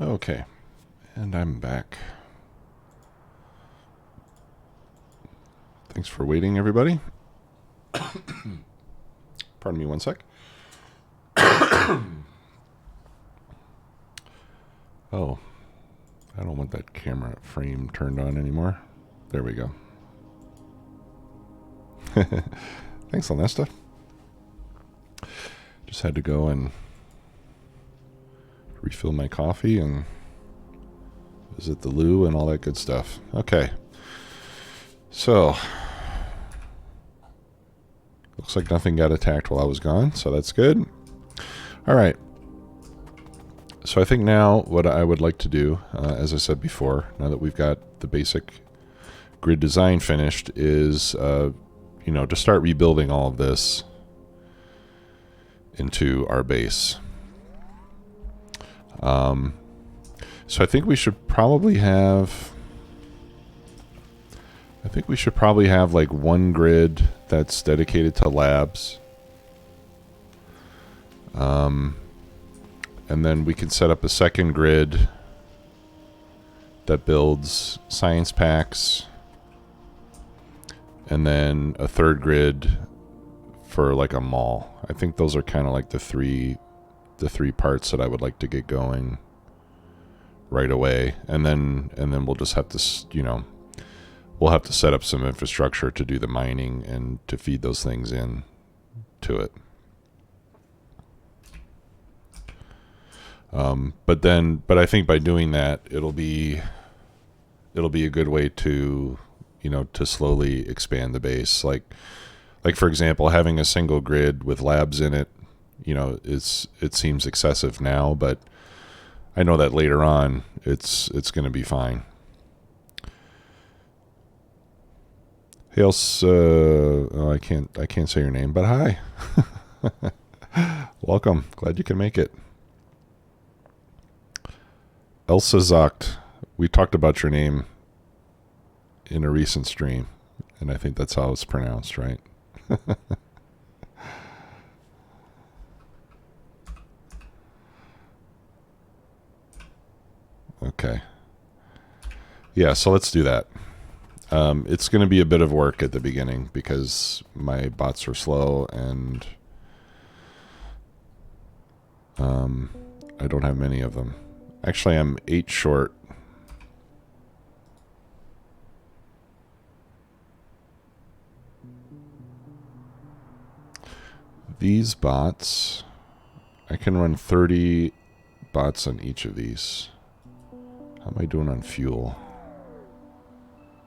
Okay, and I'm back. Thanks for waiting, everybody. Pardon me one sec. Oh, I don't want that camera frame turned on anymore. There we go. Thanks, Alnesta. Just had to go and refill my coffee and visit the loo and all that good stuff. Okay. So, looks like nothing got attacked while I was gone, so that's good. All right. So I think now what I would like to do, as I said before, now that we've got the basic grid design finished, is, to start rebuilding all of this into our base. So I think we should probably have... like one grid that's dedicated to labs. And then we can set up a second grid that builds science packs. And then a third grid for like a mall. I think those are kind of like the three parts that I would like to get going right away. And then we'll just have to, we'll have to set up some infrastructure to do the mining and to feed those things in to it. But I think by doing that, it'll be a good way to, to slowly expand the base. Like for example, having a single grid with labs in it, it seems excessive now, but I know that later on it's going to be fine. Hey, else, I can't say your name, but hi. Welcome. Glad you can make it. Elsa Zocht, we talked about your name in a recent stream, and I think that's how it's pronounced, right? Okay. Yeah, so let's do that. It's going to be a bit of work at the beginning because my bots are slow and I don't have many of them. Actually, I'm 8 short. These bots, I can run 30 bots on each of these. How am I doing on fuel?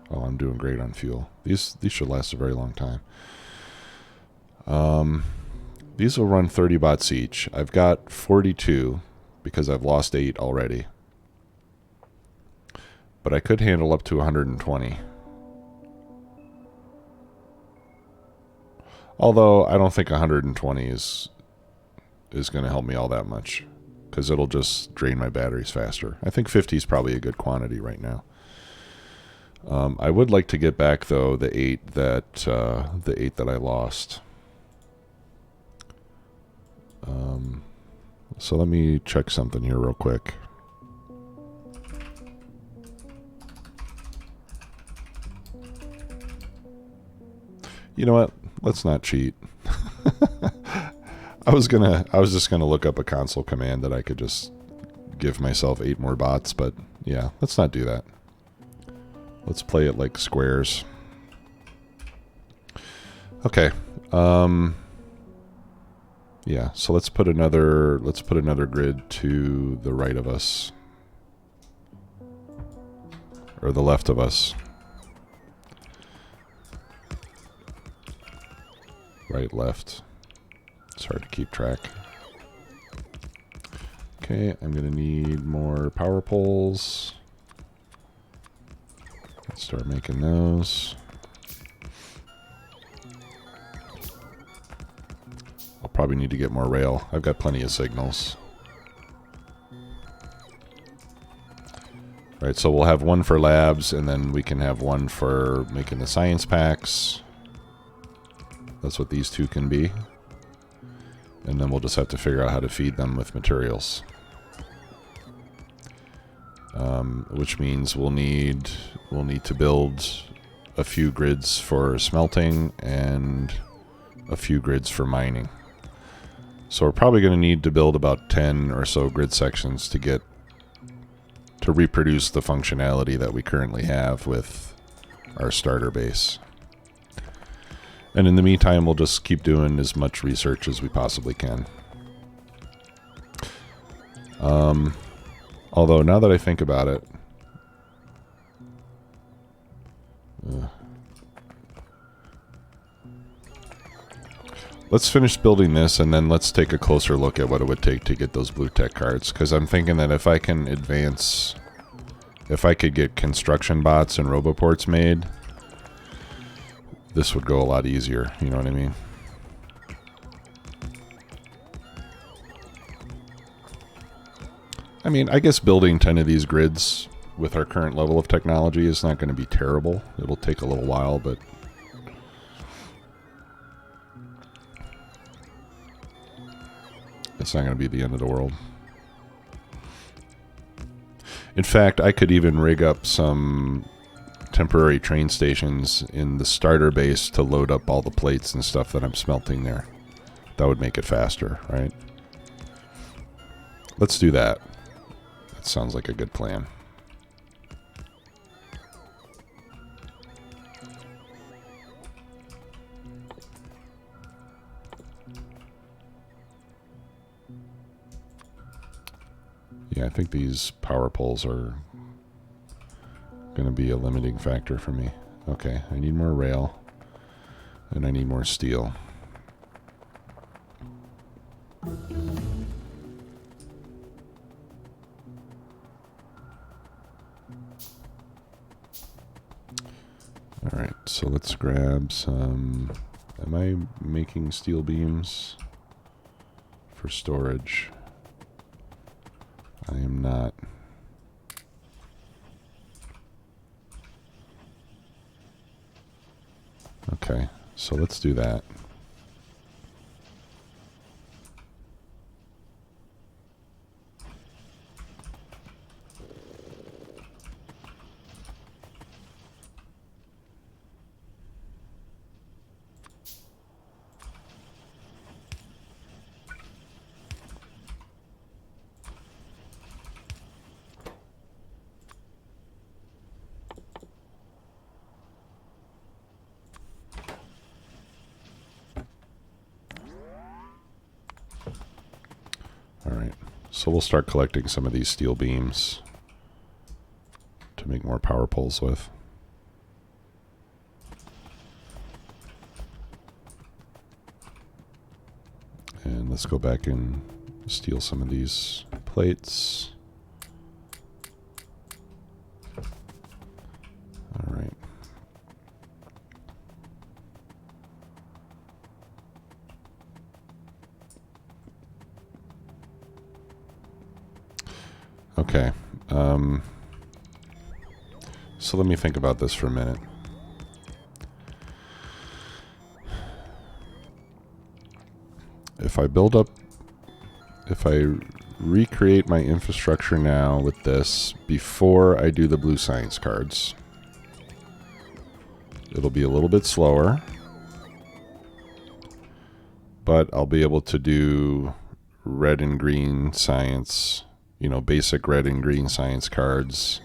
Oh, I'm doing great on fuel. These should last a very long time. These will run 30 bots each. I've got 42 because I've lost 8 already. But I could handle up to 120. Although I don't think 120 is going to help me all that much because it'll just drain my batteries faster. I think 50 is probably a good quantity right now. I would like to get back though the 8 that I lost. So let me check something here real quick. You know what? Let's not cheat. I was just gonna look up a console command that I could just give myself 8 more bots, but yeah, let's not do that. Let's play it like squares. Okay. Yeah, so let's put another grid to the right of us. Or the left of us. Right, left. It's hard to keep track. Okay, I'm going to need more power poles. Let's start making those. I'll probably need to get more rail. I've got plenty of signals. All right, so we'll have one for labs, and then we can have one for making the science packs. That's what these 2 can be. And then we'll just have to figure out how to feed them with materials. which means we'll need to build a few grids for smelting and a few grids for mining. So we're probably going to need to build about 10 or so grid sections to reproduce the functionality that we currently have with our starter base. And in the meantime, we'll just keep doing as much research as we possibly can. Although now that I think about it, let's finish building this, and then let's take a closer look at what it would take to get those blue tech cards. Because I'm thinking that if I can advance, if I could get construction bots and roboports made, this would go a lot easier. You know what I mean? I guess building 10 of these grids with our current level of technology is not going to be terrible. It'll take a little while, but it's not going to be the end of the world. In fact, I could even rig up some temporary train stations in the starter base to load up all the plates and stuff that I'm smelting there. That would make it faster, right? Let's do that. That sounds like a good plan. Yeah, I think these power poles are going to be a limiting factor for me. Okay, I need more rail, and I need more steel. Alright, so let's grab some... Am I making steel beams for storage? I am not. Okay, so let's do that. Alright, so we'll start collecting some of these steel beams to make more power poles with. And let's go back and steal some of these plates. Alright. Okay. So let me think about this for a minute. If I recreate my infrastructure now with this before I do the blue science cards, it'll be a little bit slower, but I'll be able to do red and green science, basic red and green science cards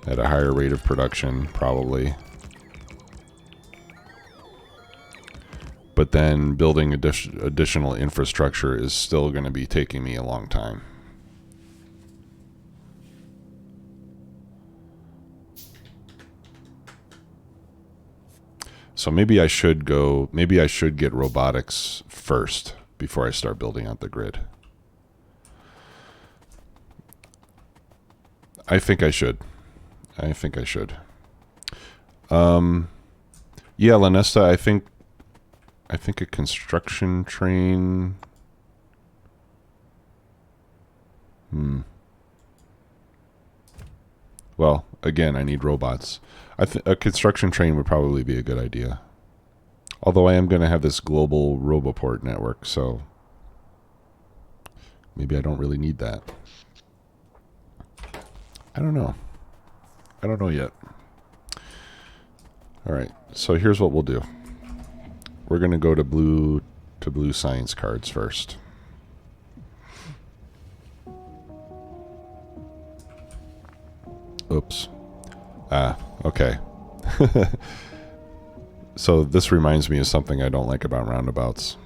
at a higher rate of production, probably. But then building additional infrastructure is still going to be taking me a long time. So maybe I should get robotics first before I start building out the grid. I think I should. Yeah, Lanesta, I think a construction train. Well, again, I need robots. A construction train would probably be a good idea. Although I am going to have this global roboport network, so maybe I don't really need that. I don't know. I don't know yet. All right, so here's what we'll do. We're going to go to blue science cards first. Oops. Okay. So this reminds me of something I don't like about roundabouts.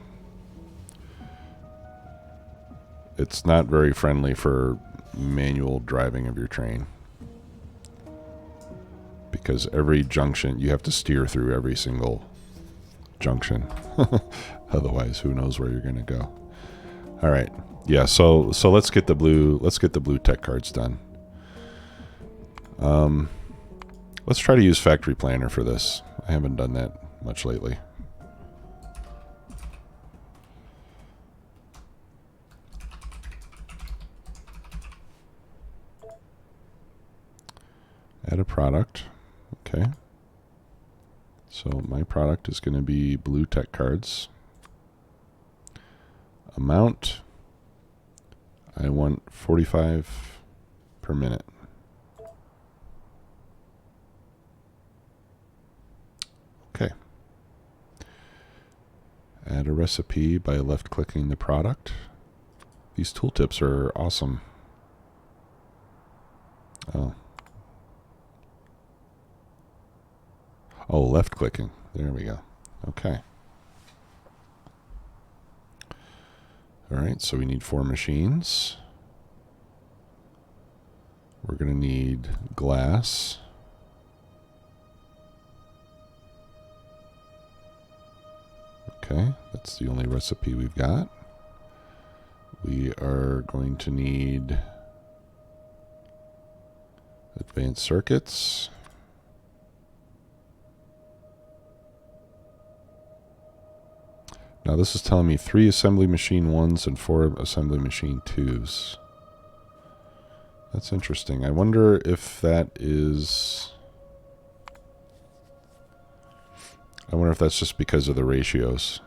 It's not very friendly for manual driving of your train. Because every junction, you have to steer through every single junction. Otherwise, who knows where you're going to go. All right. Yeah, so let's get the blue tech cards done. Let's try to use Factory Planner for this. I haven't done that much lately. Add a product. Okay. So my product is going to be blue tech cards. Amount, I want 45 per minute. Okay. Add a recipe by left-clicking the product. These tooltips are awesome. Oh, left-clicking. There we go. Okay. All right, so we need 4 machines. We're going to need glass. Okay, that's the only recipe we've got. We are going to need advanced circuits. Now this is telling me 3 assembly machine 1s and 4 assembly machine 2s. That's interesting. I wonder if that is... I wonder if that's just because of the ratios.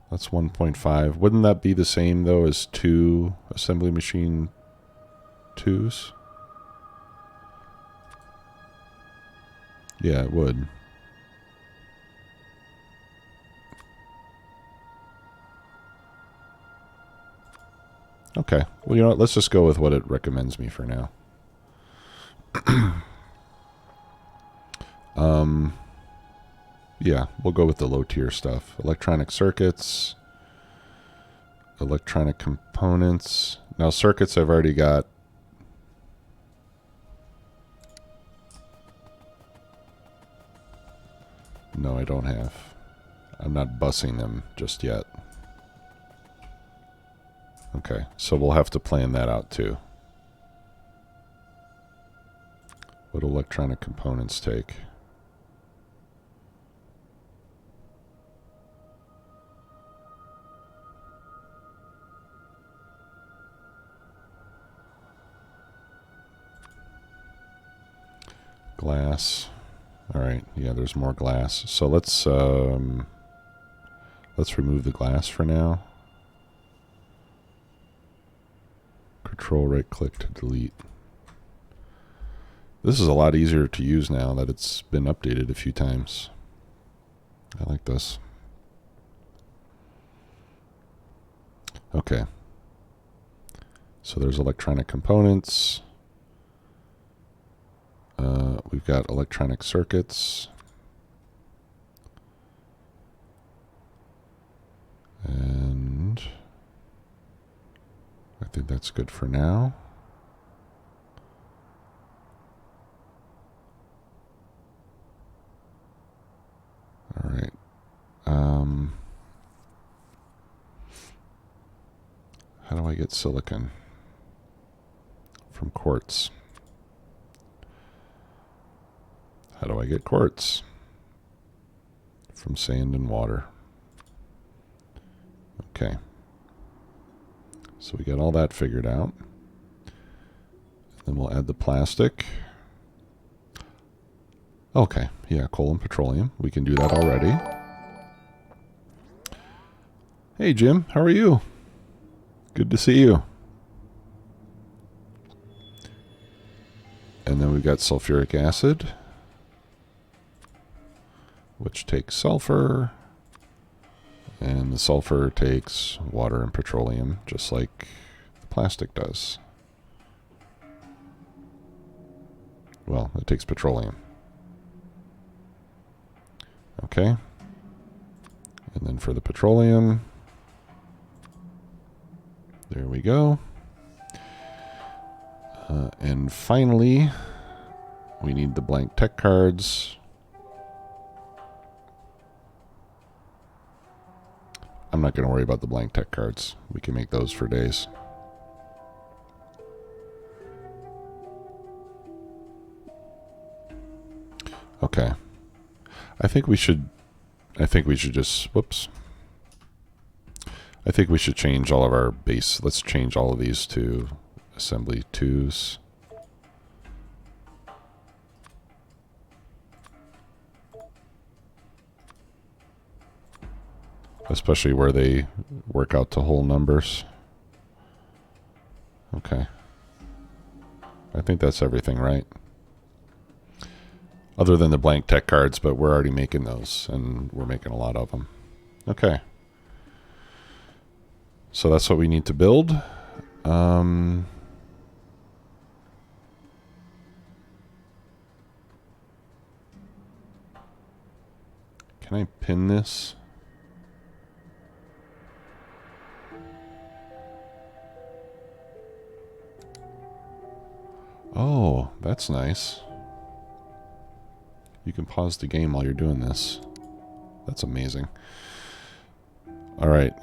That's 1.5. Wouldn't that be the same, though, as 2 assembly machine 2s? Yeah, it would. Okay. Well, you know what? Let's just go with what it recommends me for now. Yeah, we'll go with the low tier stuff. Electronic circuits, electronic components. Now circuits I've already got. No, I don't have. I'm not busing them just yet. Okay, so we'll have to plan that out too. What do electronic components take? Glass. All right, yeah, there's more glass. So let's remove the glass for now. Control right click to delete. This is a lot easier to use now that it's been updated a few times. I like this. Okay. So there's electronic components. We've got electronic circuits. And I think that's good for now. All right. How do I get silicon from quartz? How do I get quartz from sand and water? Okay. So we got all that figured out. Then we'll add the plastic. Okay, yeah, coal and petroleum. We can do that already. Hey, Jim, how are you? Good to see you. And then we've got sulfuric acid, which takes sulfur. And the sulfur takes water and petroleum, just like the plastic does. Well, it takes petroleum. Okay. And then for the petroleum, there we go. And finally, we need the blank tech cards. I'm not going to worry about the blank tech cards. We can make those for days. Okay. I think we should just, whoops. I think we should change all of our base. Let's change all of these to assembly 2s. Especially where they work out to whole numbers. Okay. I think that's everything, right? Other than the blank tech cards, but we're already making those, and we're making a lot of them. Okay. So that's what we need to build. Can I pin this? Oh, that's nice. You can pause the game while you're doing this. That's amazing. All right.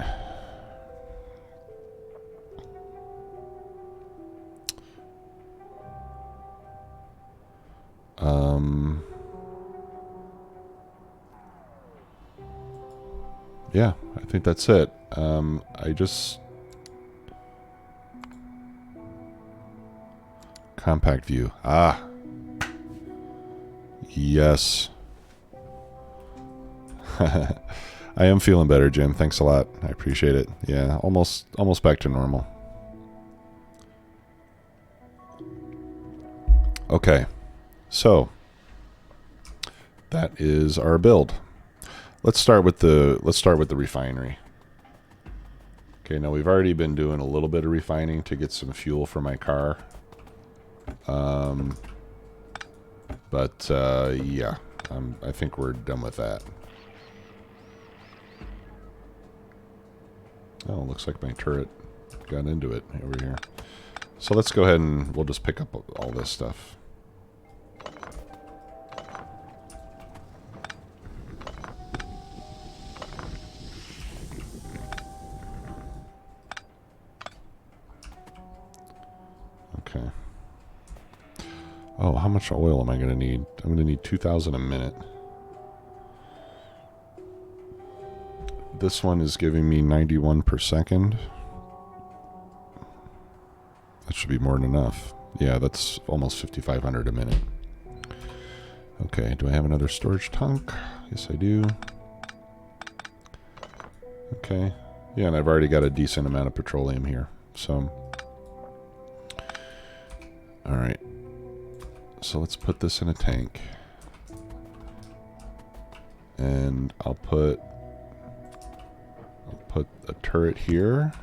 Yeah, I think that's it. I just... Compact view. Ah. Yes. I am feeling better, Jim. Thanks a lot. I appreciate it. Yeah, almost back to normal. Okay. So that is our build. Let's start with the refinery. Okay, now we've already been doing a little bit of refining to get some fuel for my car. Yeah, I think we're done with that. Oh, looks like my turret got into it over here. So let's go ahead and we'll just pick up all this stuff. Okay. Oh, how much oil am I going to need? I'm going to need 2,000 a minute. This one is giving me 91 per second. That should be more than enough. Yeah, that's almost 5,500 a minute. Okay, do I have another storage tank? Yes, I do. Okay. Yeah, and I've already got a decent amount of petroleum here. So, all right. So let's put this in a tank. And I'll put a turret here.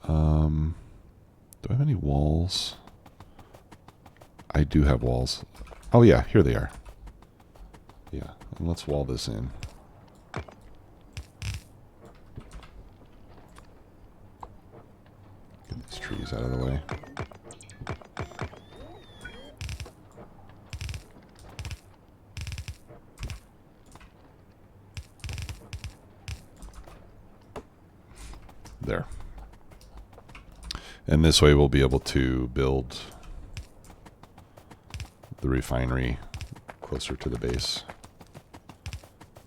Do I have any walls? I do have walls. Oh yeah, here they are. Yeah, and let's wall this in. Get these trees out of the way. There. And this way we'll be able to build the refinery closer to the base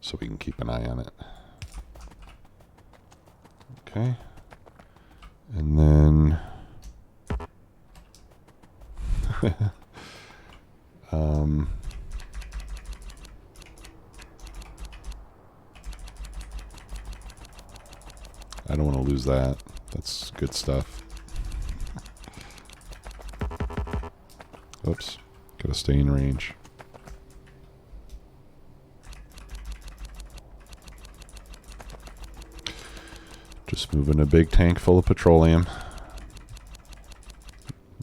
so we can keep an eye on it. Okay. And then I don't want to lose that. That's good stuff. Oops. Gotta stay in range. Just moving a big tank full of petroleum.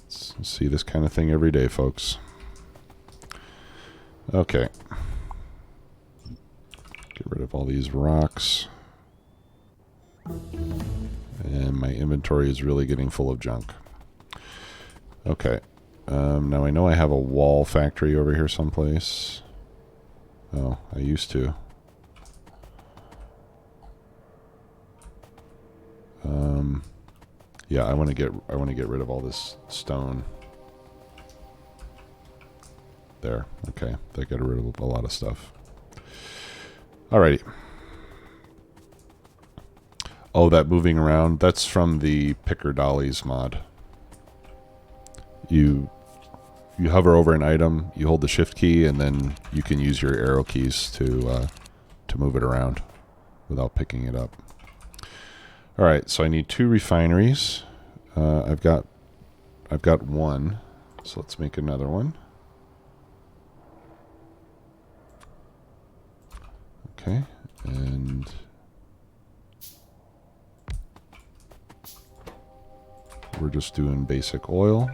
Let's see this kind of thing every day, folks. Okay. Get rid of all these rocks. And my inventory is really getting full of junk. Okay. Now I know I have a wall factory over here someplace. Oh, I used to. Yeah, I want to get rid of all this stone. There. Okay, that got rid of a lot of stuff. Alrighty. Oh, that moving around, that's from the Picker Dollies mod. You hover over an item, you hold the shift key, and then you can use your arrow keys to move it around without picking it up. All right, so I need 2 refineries. I've got one, so let's make another one. Okay, and we're just doing basic oil.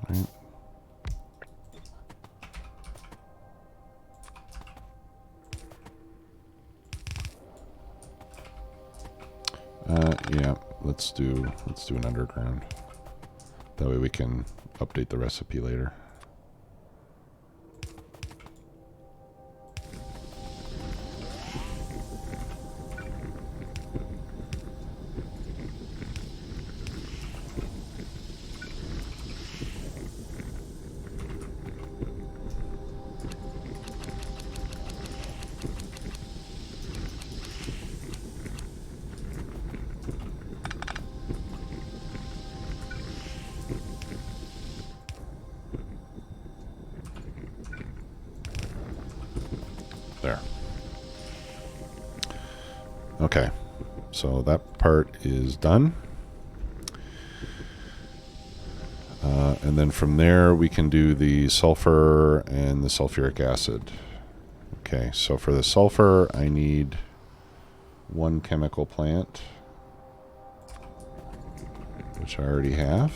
Right. Yeah, let's do an underground. That way we can update the recipe later. There. Okay, so that part is done. And then from there we can do the sulfur and the sulfuric acid. Okay, so for the sulfur I need 1 chemical plant, which I already have.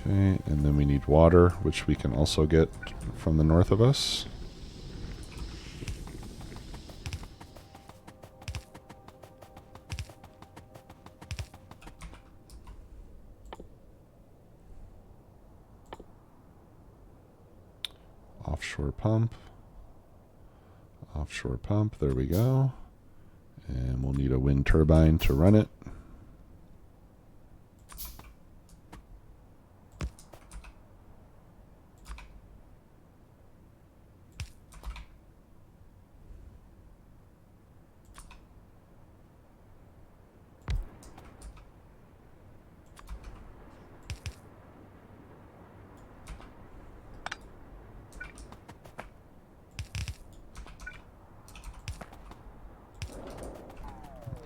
Okay, and then we need water, which we can also get from the north of us. Offshore pump. Offshore pump, there we go. And we'll need a wind turbine to run it.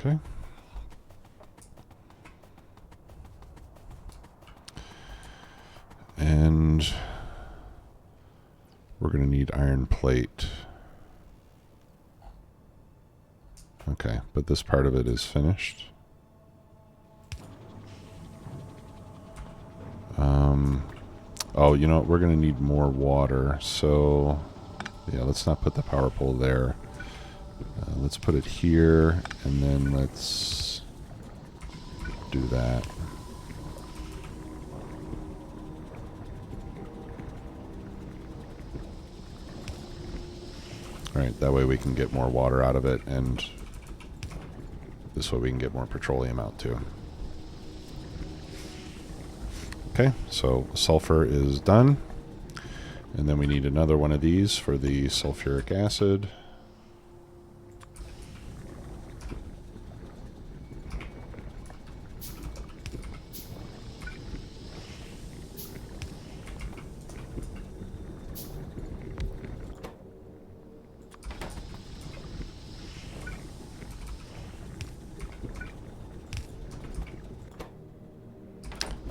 Okay. And we're going to need iron plate. Okay, but this part of it is finished. Oh, you know what? We're going to need more water. So, yeah, let's not put the power pole there. Let's put it here, and then let's do that. All right, that way we can get more water out of it, and this way we can get more petroleum out too. Okay, so sulfur is done. And then we need another one of these for the sulfuric acid.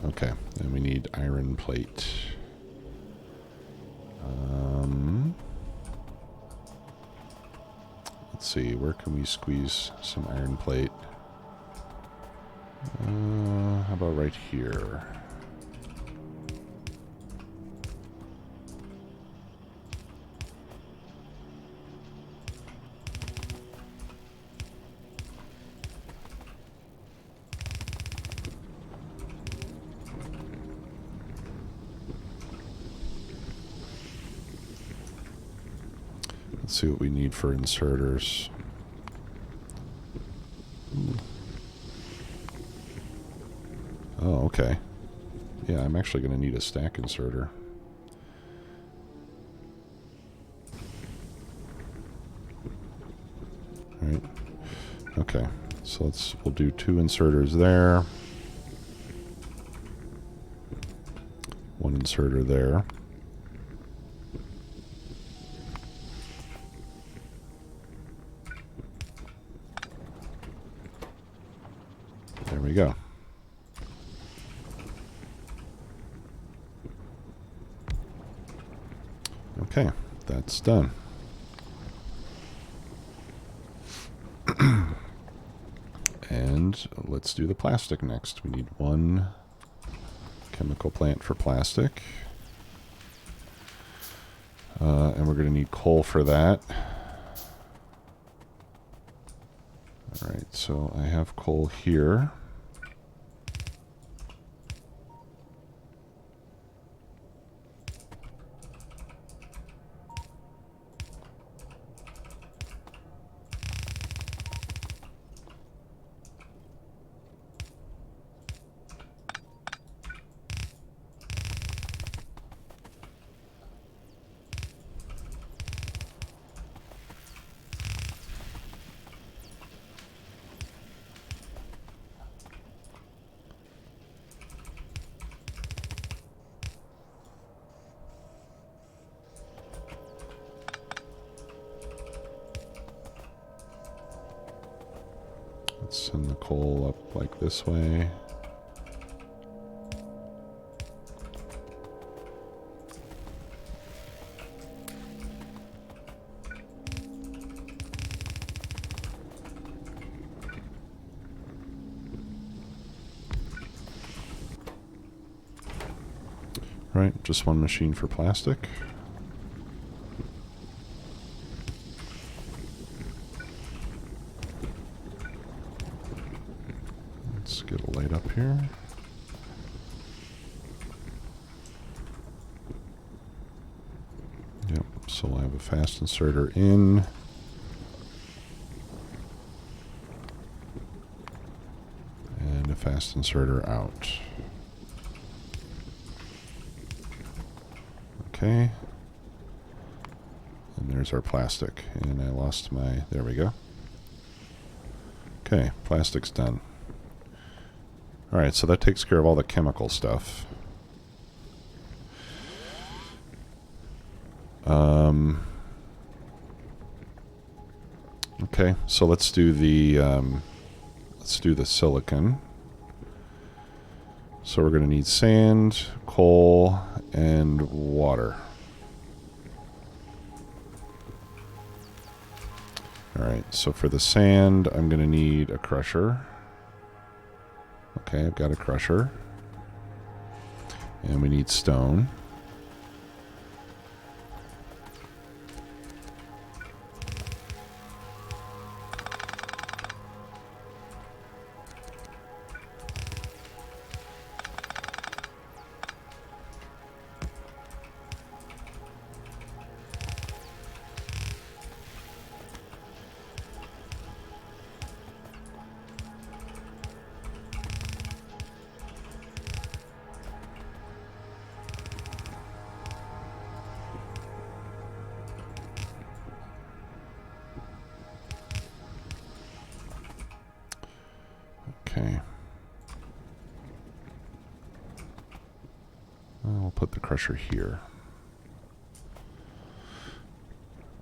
Okay, then we need iron plate. Let's see, where can we squeeze some iron plate? How about right here? Let's see what we need for inserters. Oh, okay. Yeah, I'm actually going to need a stack inserter. Right. Okay. So we'll do 2 inserters there. 1 inserter there. There we go. Okay, that's done. And let's do the plastic next. We need 1 chemical plant for plastic. And we're going to need coal for that. Alright, so I have coal here. Let's send the coal up like this way. Right, just 1 machine for plastic. Let's get a light up here. Yep, so I have a fast inserter in. And a fast inserter out. Okay. And there's our plastic. And I lost my... There we go. Okay, plastic's done. Alright, so that takes care of all the chemical stuff. Okay, so let's do the silicon. So we're going to need sand, coal, and water. Alright, so for the sand, I'm going to need a crusher. Okay, I've got a crusher. And we need stone. I'll put the crusher here.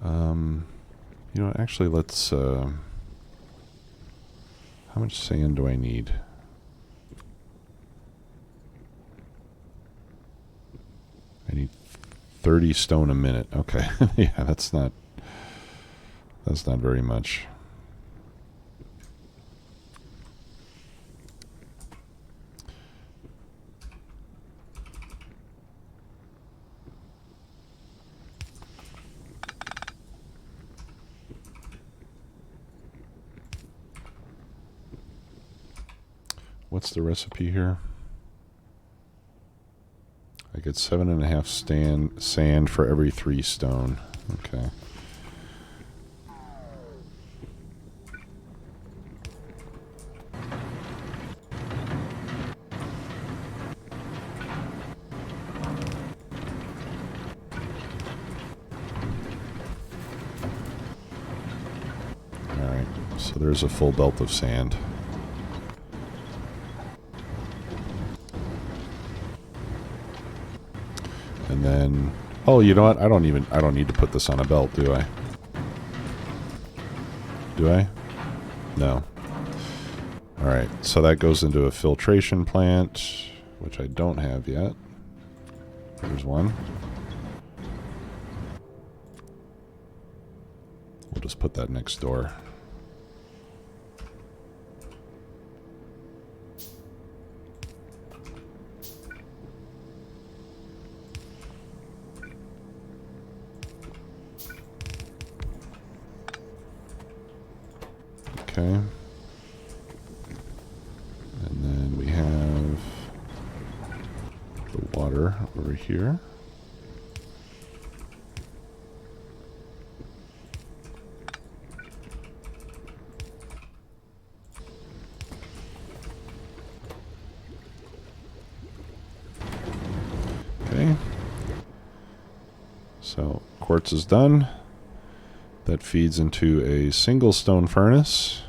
You know, actually, let's... how much sand do I need? I need 30 stone a minute. Okay. Yeah, that's not very much. What's the recipe here? I get 7.5 sand for every 3 stone. Okay. Alright, so there's a full belt of sand. And then, oh, you know what? I don't need to put this on a belt, do I? Do I? No. Alright, so that goes into a filtration plant, which I don't have yet. There's one. We'll just put that next door. Okay. And then we have the water over here. Okay. So quartz is done. That feeds into a single stone furnace.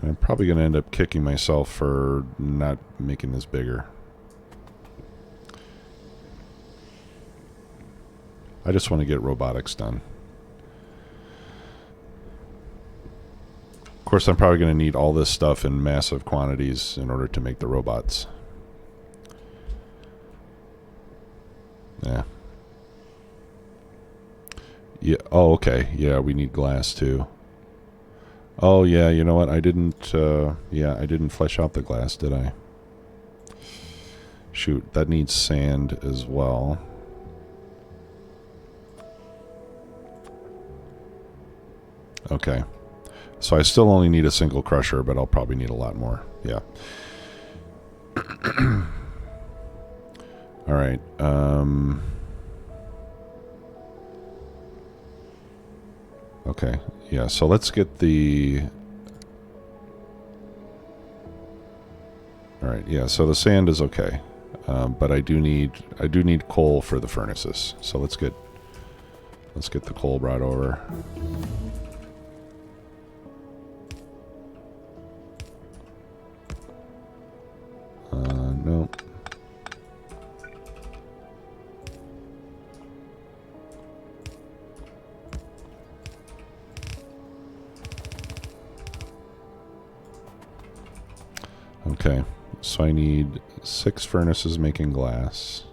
And I'm probably going to end up kicking myself for not making this bigger. I just want to get robotics done. Of course, I'm probably going to need all this stuff in massive quantities in order to make the robots. Yeah. Yeah. Oh, okay. Yeah, we need glass too. Oh, yeah, you know what? I didn't, I didn't flesh out the glass, did I? Shoot, that needs sand as well. Okay. So I still only need a single crusher, but I'll probably need a lot more. Yeah. All right. Okay. Yeah, so let's get the... All right, yeah, so the sand is okay. But I do need coal for the furnaces. So let's get the coal brought over. No. Okay, so I need 6 furnaces making glass.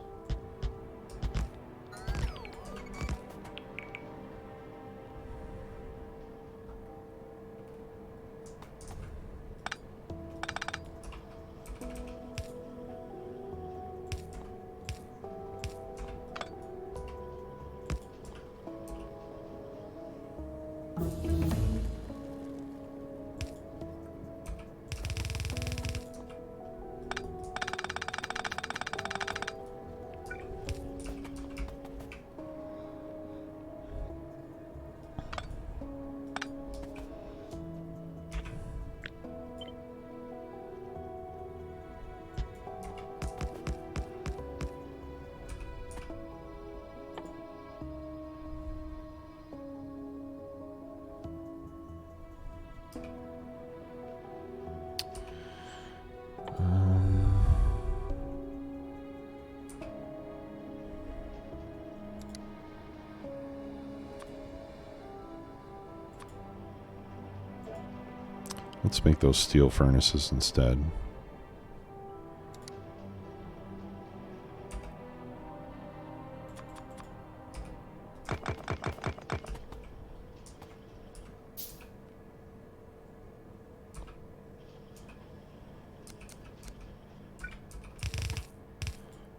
Let's make those steel furnaces instead.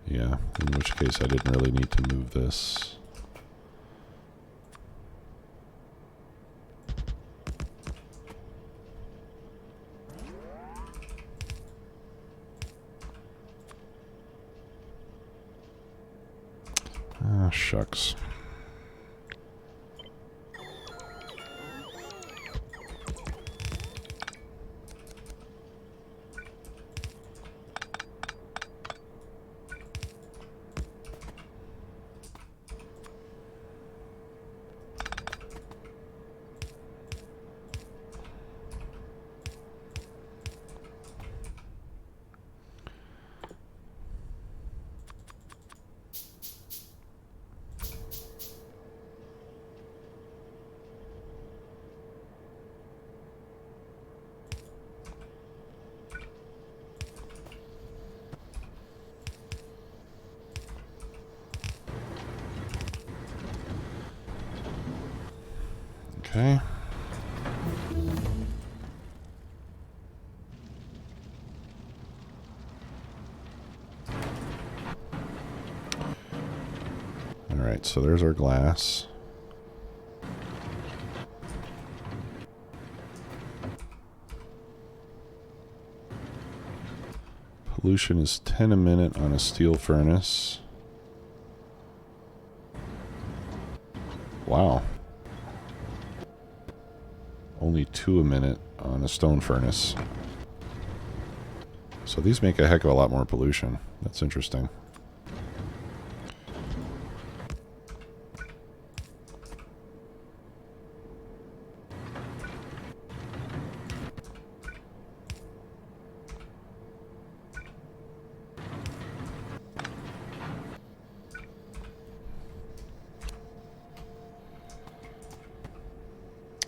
Yeah, in which case I didn't really need to move this. Ah, shucks. Okay. All right, so there's our glass. Pollution is 10 a minute on a steel furnace. Wow. Only 2 a minute on a stone furnace. So these make a heck of a lot more pollution. That's interesting.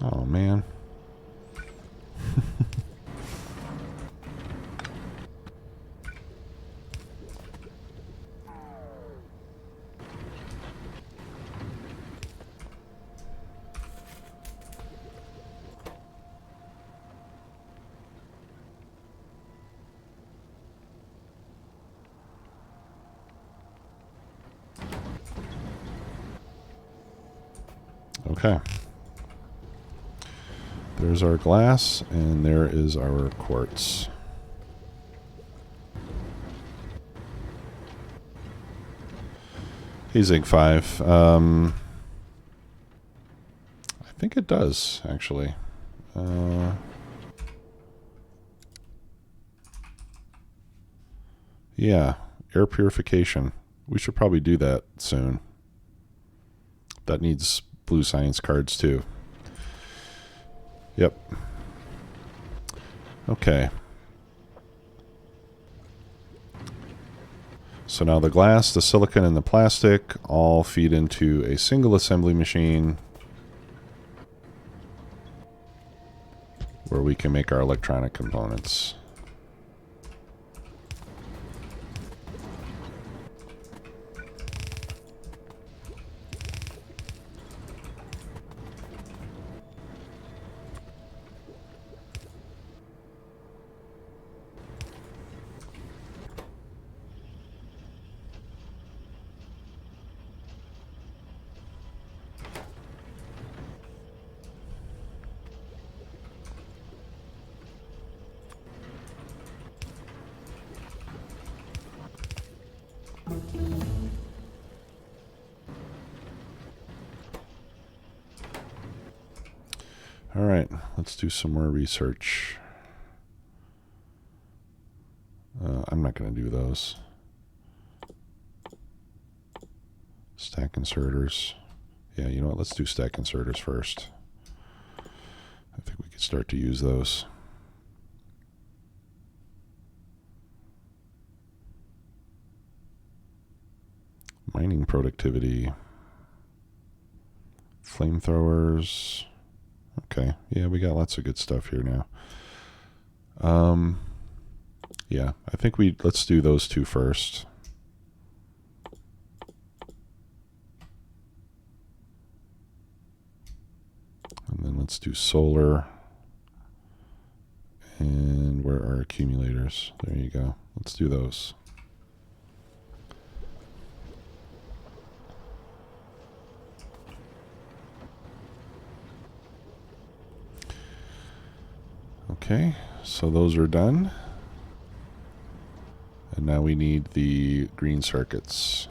Oh, man. Okay. There's our glass, and there is our quartz. Hey, Zig 5. I think it does, actually. Yeah, air purification. We should probably do that soon. That needs blue science cards, too. Yep. Okay. So now the glass, the silicon, and the plastic all feed into a single assembly machine where we can make our electronic components. All right, let's do some more research. I'm not going to do those. Stack inserters. Yeah, you know what? Let's do stack inserters first. I think we could start to use those. Mining productivity. Flamethrowers. Okay, yeah, we got lots of good stuff here now. Yeah, I think let's do those two first. And then let's do solar. And where are accumulators? There you go. Let's do those. Okay, so those are done. And now we need the green circuits.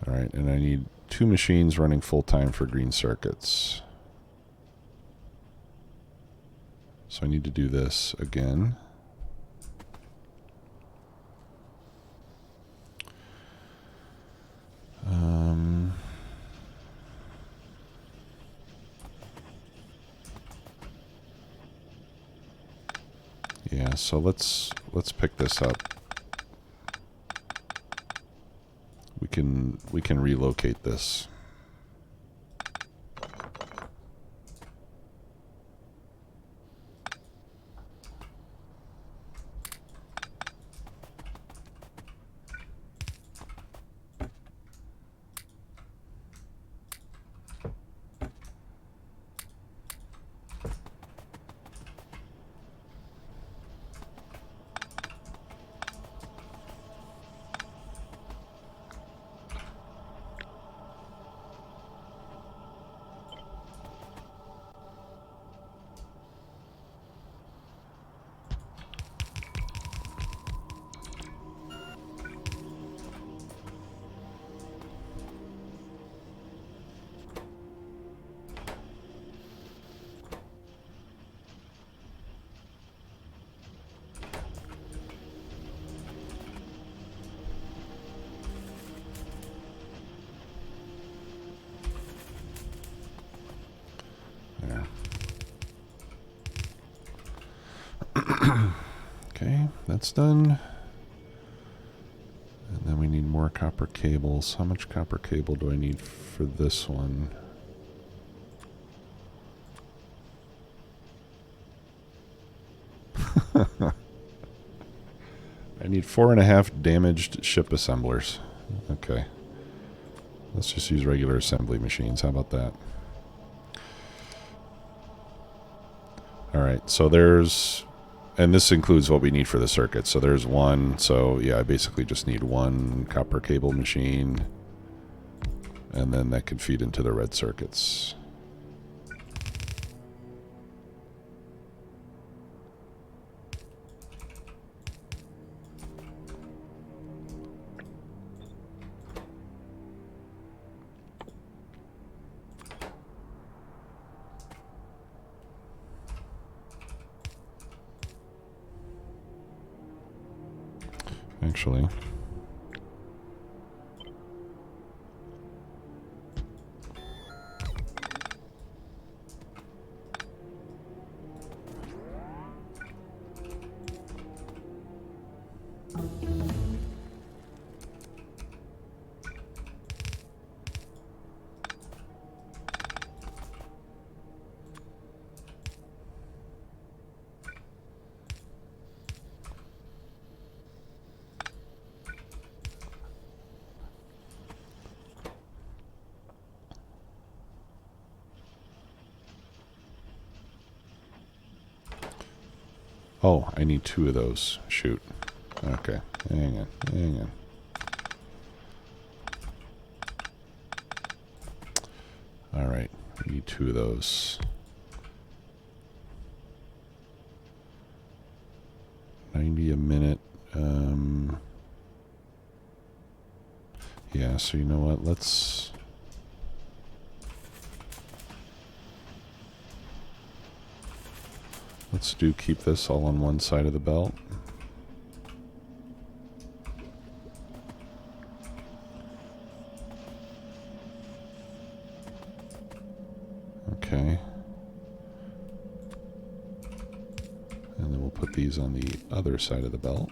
All right, and I need 2 machines running full time for green circuits. So I need to do this again. Yeah, so let's pick this up. We can relocate this. There. Okay, that's done. And then we need more copper cables. How much copper cable do I need for this one? I need 4.5 damaged ship assemblers. Okay. Let's just use regular assembly machines. How about that? Alright, so there's... And this includes what we need for the circuit. So there's one. So yeah, I basically just need one copper cable machine. And then that can feed into the red circuits. Actually, oh, I need 2 of those. Shoot. Okay. Hang on. Alright. I need 2 of those. 90 a minute. Yeah, so you know what? Let's keep this all on one side of the belt. Okay. And then we'll put these on the other side of the belt.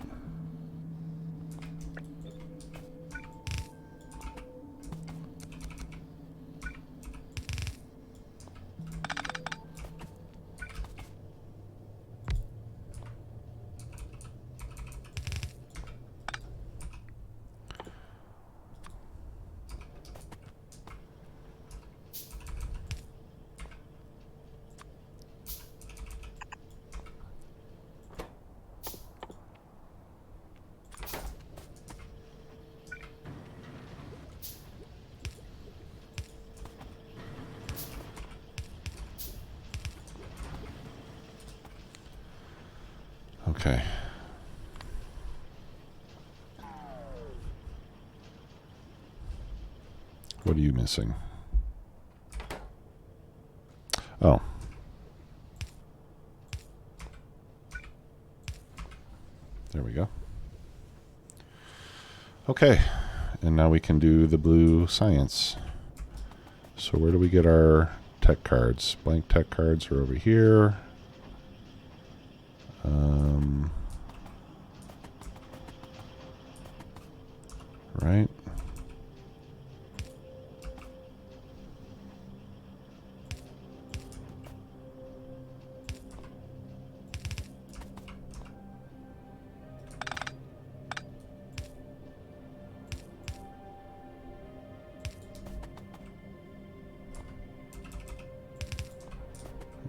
Okay. What are you missing? Oh. There we go. Okay. And now we can do the blue science. So where do we get our tech cards? Blank tech cards are over here. Right.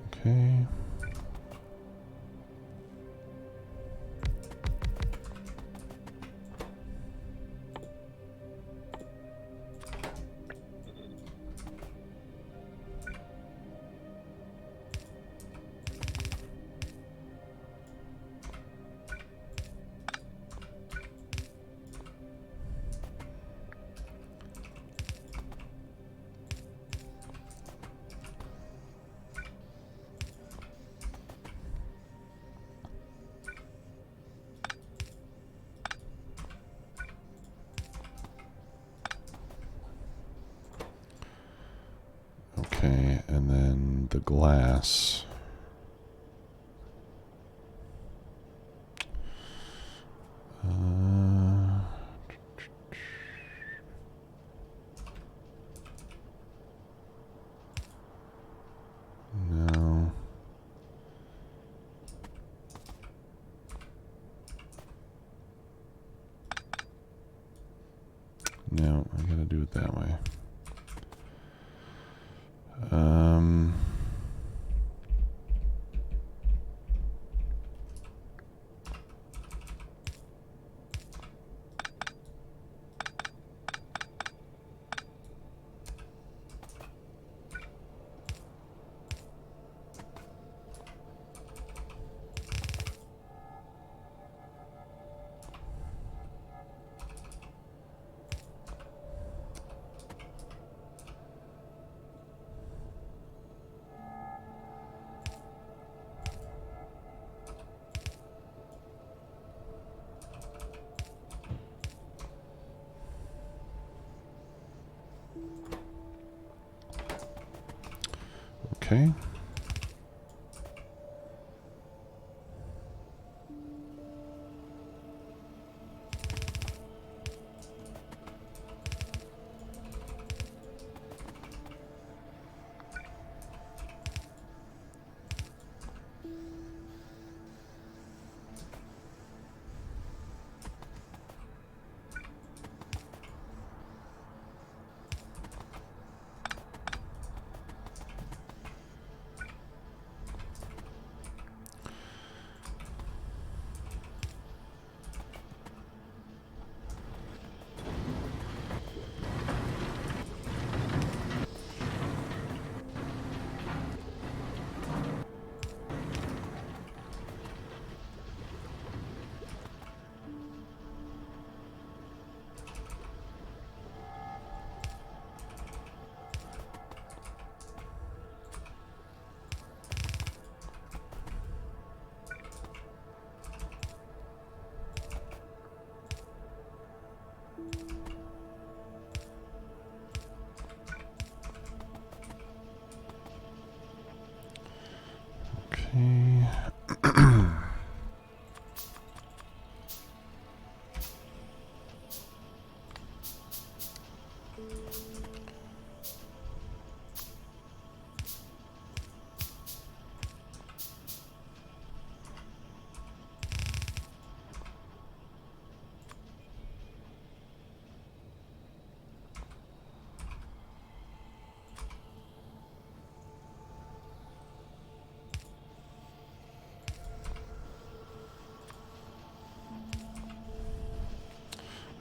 Okay. Okay, and then the glass. No. No, I gotta do it that way. Okay. Okay.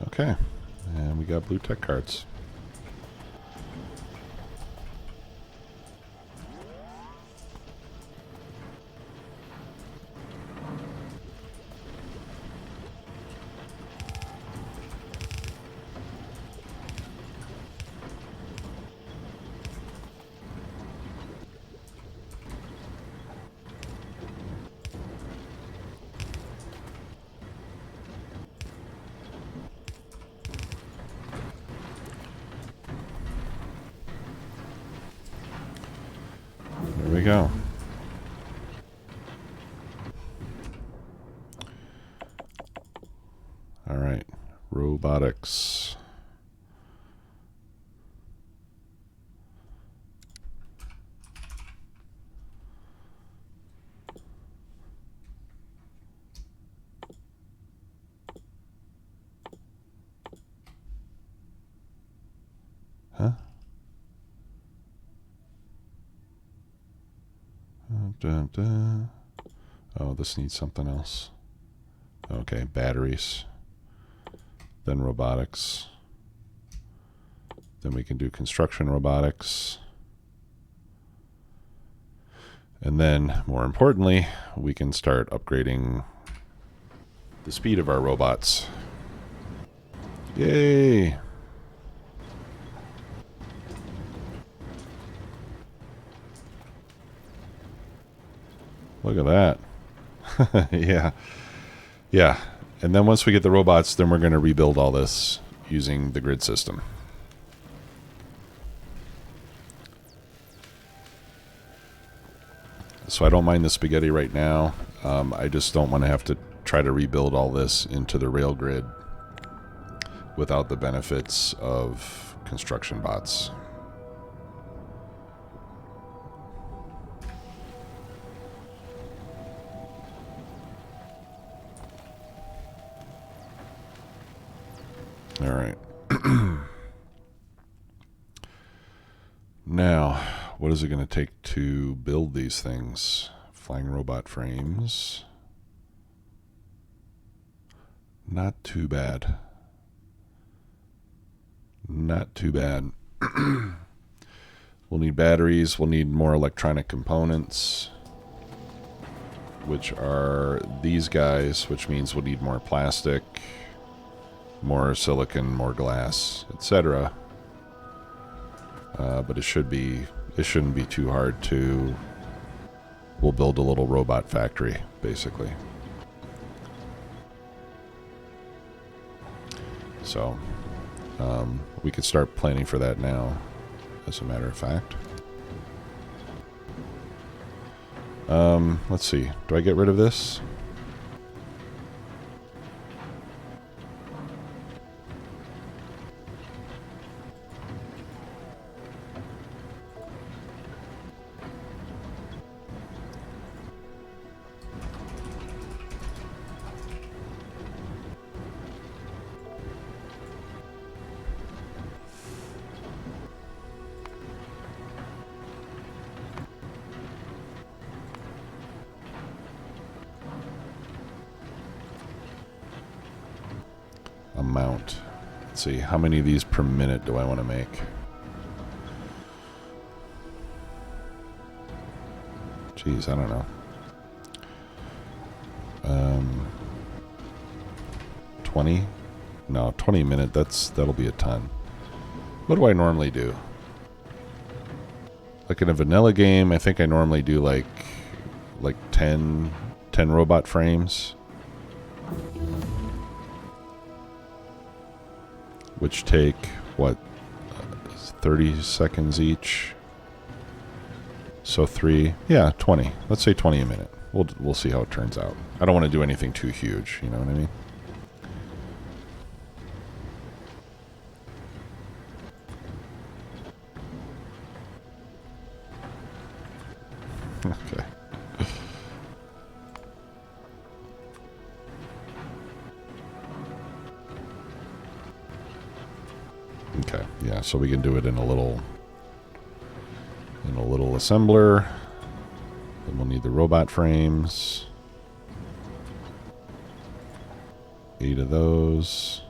Okay. And we got blue tech cards. we go. All right, robotics. Huh? Oh, this needs something else. Okay, batteries. Then robotics. Then we can do construction robotics. And then, more importantly, we can start upgrading the speed of our robots. Yay! Look at that. Yeah. Yeah. And then once we get the robots, then we're going to rebuild all this using the grid system. So I don't mind the spaghetti right now. I just don't want to have to try to rebuild all this into the rail grid without the benefits of construction bots. All right. Now, what is it going to take to build these things? Flying robot frames. Not too bad. Not too bad. We'll need batteries. We'll need more electronic components, which are these guys, which means we'll need more plastic, more silicon, more glass, etc. But it shouldn't be too hard to. We'll build a little robot factory, basically. So we could start planning for that now, as a matter of fact. Let's see. Do I get rid of this? Amount. Let's see, how many of these per minute do I want to make? Jeez, I don't know. 20? No, 20 a minute, that'll be a ton. What do I normally do? Like in a vanilla game, I think I normally do like 10 robot frames. Which take, what, 30 seconds each? So 3, yeah, 20. Let's say 20 a minute. We'll see how it turns out. I don't want to do anything too huge, you know what I mean? Okay. Okay, yeah, so we can do it in a little assembler. Then we'll need the robot frames. 8 of those.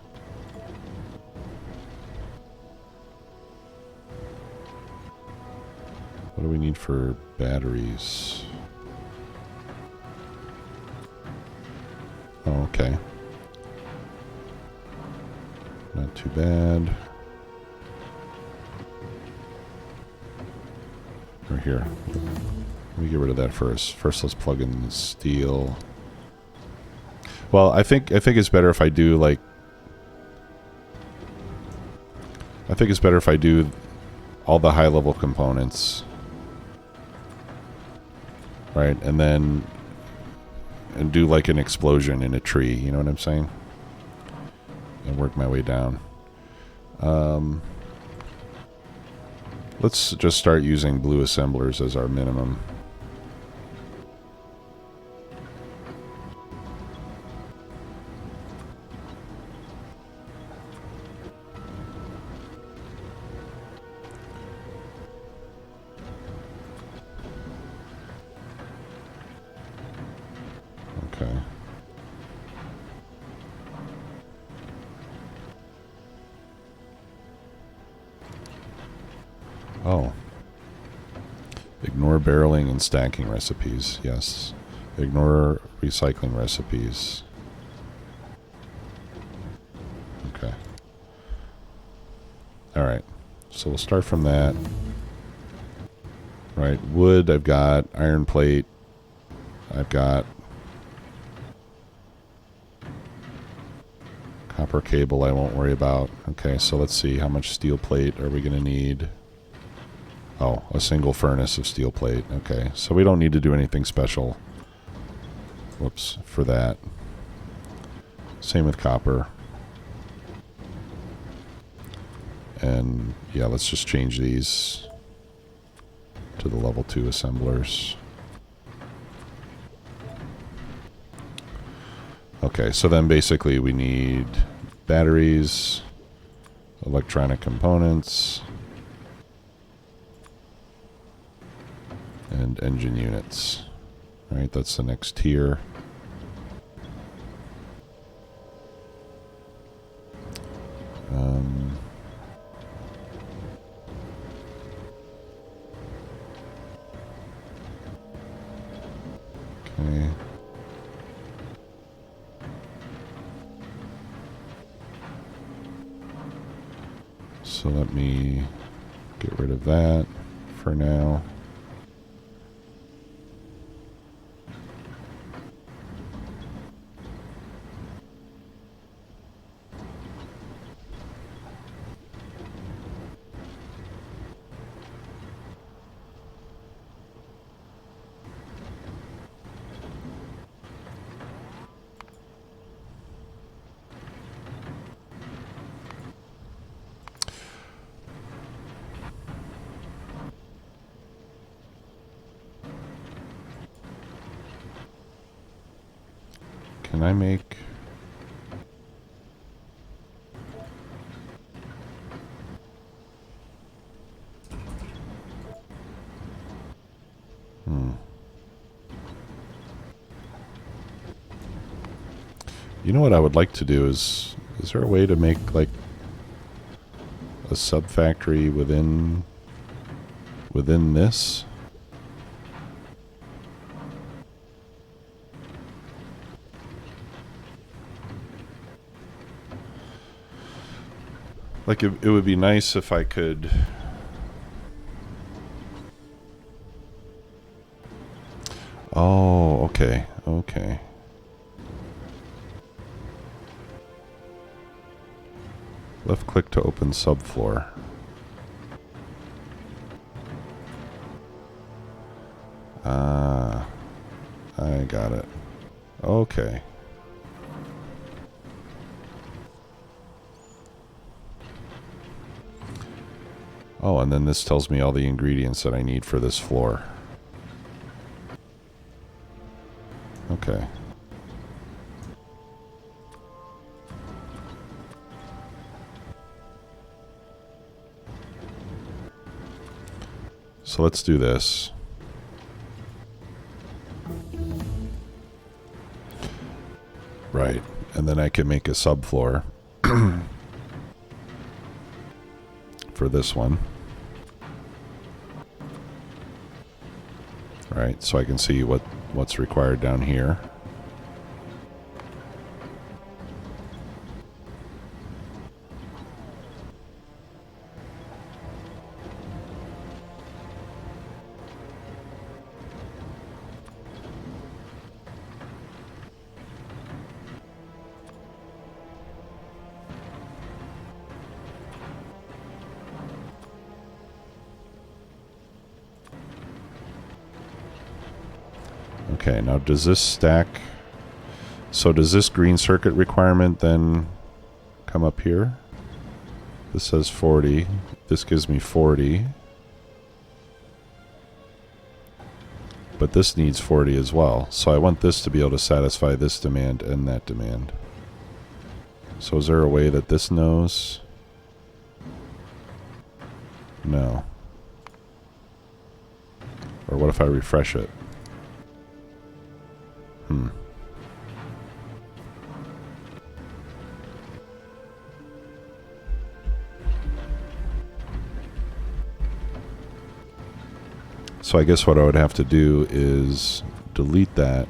What do we need for batteries? Oh, okay. Not too bad. Or here. Let me get rid of that first. First, let's plug in the steel. Well, I think it's better if I do like. I think it's better if I do all the high-level components right? And then do like an explosion in a tree, you know what I'm saying? And work my way down. Let's just start using blue assemblers as our minimum. Okay. Oh. Ignore barreling and stacking recipes. Yes. Ignore recycling recipes. Okay. Alright. So we'll start from that. Right. Wood, I've got. Iron plate, I've got. Copper cable, I won't worry about. Okay, so let's see. How much steel plate are we going to need? Oh, a single furnace of steel plate. Okay, so we don't need to do anything special. Whoops, for that. Same with copper. And yeah, let's just change these to the level 2 assemblers. Okay, so then basically we need batteries, electronic components, and engine units. All right, that's the next tier. Okay. So let me get rid of that for now. Can I make... You know what I would like to do is there a way to make like a sub-factory within this? Like it would be nice if I could... Oh, okay, okay. Left click to open subfloor. Ah, I got it. Okay. Oh, and then this tells me all the ingredients that I need for this floor. Okay. So let's do this. Right. And then I can make a subfloor for this one. Right, so I can see what's required down here. Okay, now does this stack? So does this green circuit requirement then come up here? This says 40. This gives me 40. But this needs 40 as well. So I want this to be able to satisfy this demand and that demand. So is there a way that this knows? No. Or what if I refresh it? So I guess what I would have to do is delete that.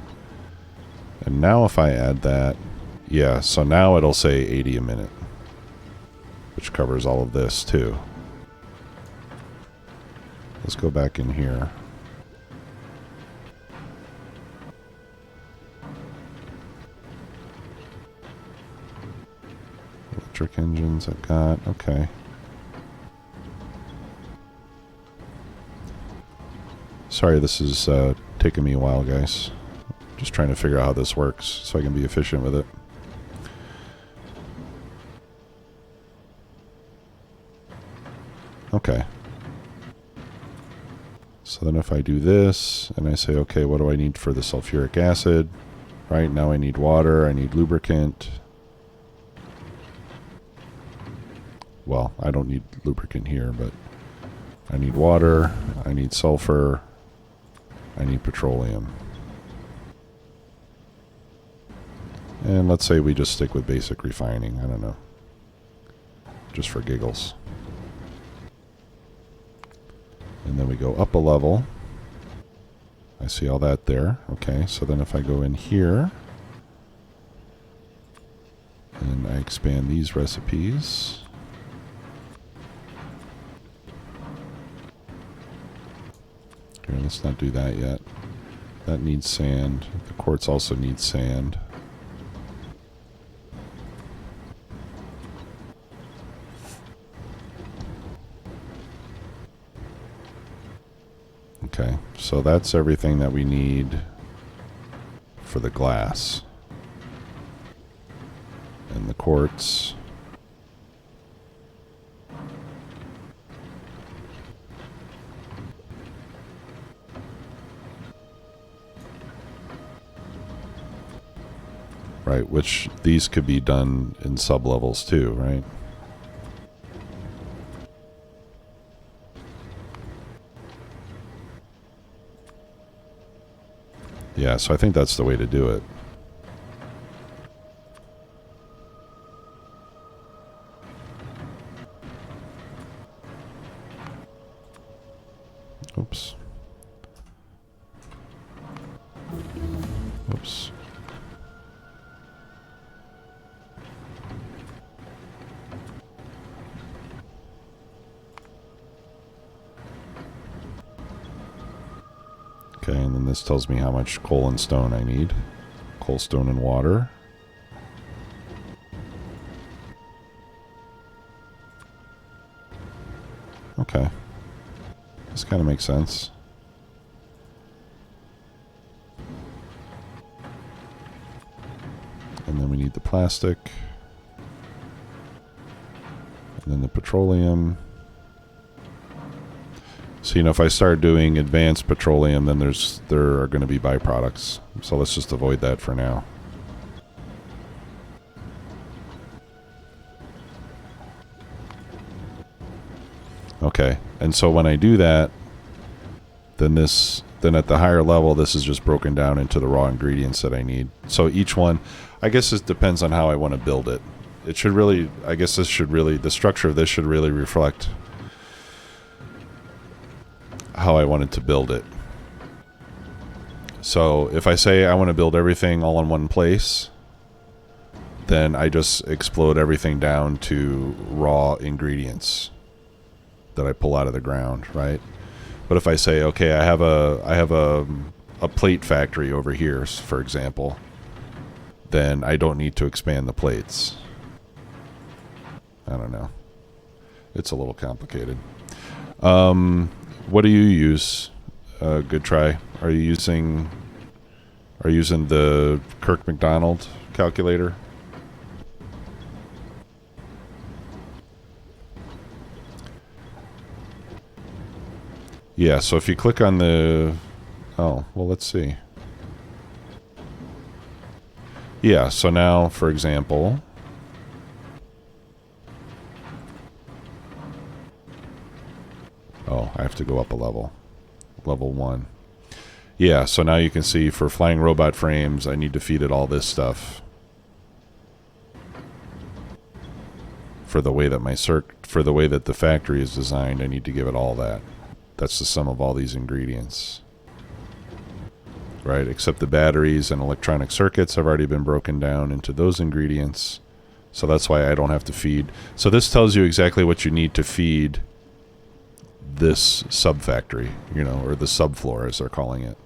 And now if I add that, yeah, so now it'll say 80 a minute, which covers all of this too. Let's go back in here. Electric engines I've got, okay. Sorry, this is taking me a while, guys. Just trying to figure out how this works so I can be efficient with it. Okay. So then if I do this, and I say, okay, what do I need for the sulfuric acid? Right, now I need water, I need lubricant. Well, I don't need lubricant here, but I need water, I need sulfur, I need petroleum. And let's say we just stick with basic refining, I don't know. Just for giggles. And then we go up a level. I see all that there. Okay, so then if I go in here and I expand these recipes. Here, let's not do that yet. That needs sand. The quartz also needs sand. Okay, so that's everything that we need for the glass. And the quartz. Right, which these could be done in sub-levels too, right? Yeah, so I think that's the way to do it. Oops. Oops. Okay, and then this tells me how much coal and stone I need. Coal, stone, and water. Okay. This kind of makes sense. And then we need the plastic. And then the petroleum. So, you know, if I start doing advanced petroleum, then there are going to be byproducts. So let's just avoid that for now. Okay, and so when I do that, then at the higher level, this is just broken down into the raw ingredients that I need. So each one, I guess it depends on how I want to build it. It should really, I guess this should really, the structure of this should really reflect how I wanted to build it. So if I say I want to build everything all in one place, then I just explode everything down to raw ingredients that I pull out of the ground, right? But if I say, okay, I have a plate factory over here, for example, then I don't need to expand the plates. I don't know. It's a little complicated. What do you use? Good try. Are you using Are you using the Kirk McDonald calculator? Yeah, so if you click on the... Oh, well, let's see. Yeah, so now, for example... Oh, I have to go up a level. Level 1. Yeah, so now you can see for flying robot frames, I need to feed it all this stuff. For the way that for the way that the factory is designed, I need to give it all that. That's the sum of all these ingredients. Right, except the batteries and electronic circuits have already been broken down into those ingredients. So that's why I don't have to feed. So this tells you exactly what you need to feed this sub-factory, you know, or the subfloor as they're calling it.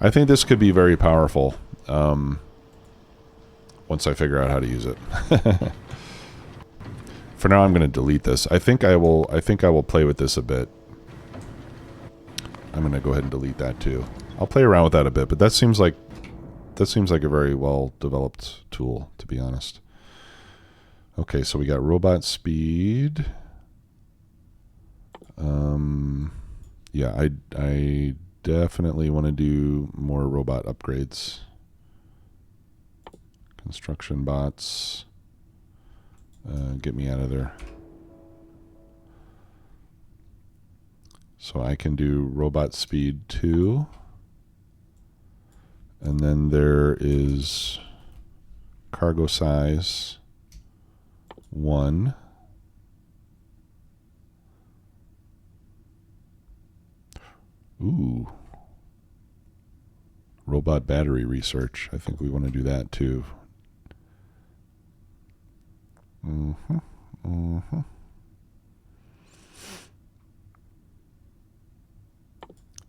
I think this could be very powerful once I figure out how to use it. For now, I'm going to delete this. I think I will play with this a bit. I'm going to go ahead and delete that too. I'll play around with that a bit, but that seems like a very well developed tool, to be honest. Okay, so we got robot speed. Yeah, I definitely want to do more robot upgrades. Construction bots. Get me out of there. So I can do robot speed 2. And then there is cargo size 1. Ooh. Robot battery research. I think we want to do that too.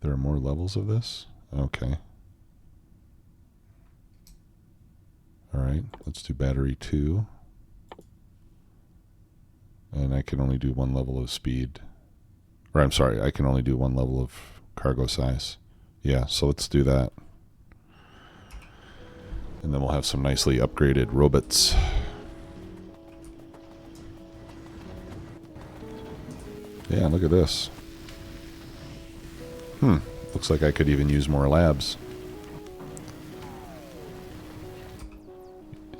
There are more levels of this? Okay. Alright, let's do battery 2. And I can only do 1 level of speed. Or I'm sorry, I can only do 1 level of cargo size. Yeah, so let's do that. And then we'll have some nicely upgraded robots. Yeah, look at this. Looks like I could even use more labs.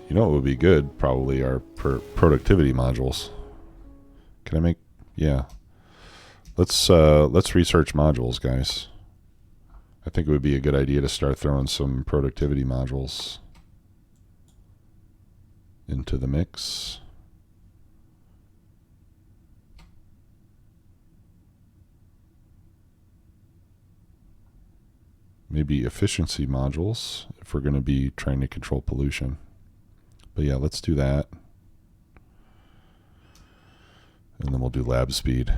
You know what would be good? Probably our productivity modules. Can I make... Yeah. Let's research modules, guys. I think it would be a good idea to start throwing some productivity modules into the mix. Maybe efficiency modules if we're going to be trying to control pollution. But yeah, let's do that. And then we'll do lab speed,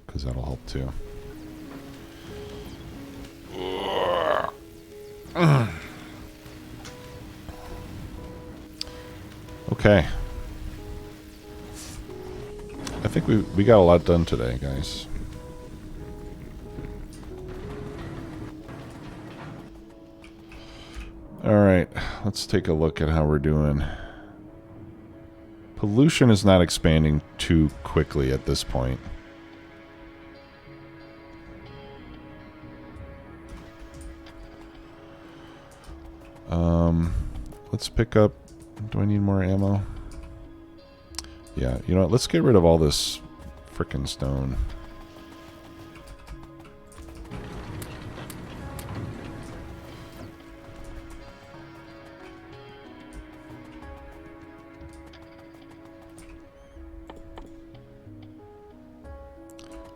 because that'll help too. Okay. I think we got a lot done today, guys. Alright, let's take a look at how we're doing. Pollution is not expanding too quickly at this point. Let's pick up... Do I need more ammo? Yeah, you know what? Let's get rid of all this frickin' stone.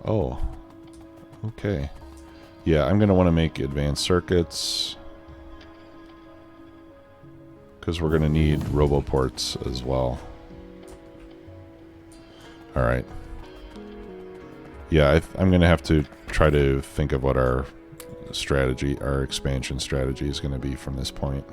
Oh, okay. Yeah, I'm going to want to make advanced circuits, because we're going to need roboports as well. Alright. Yeah, I'm going to have to try to think of what our strategy, our expansion strategy is going to be from this point.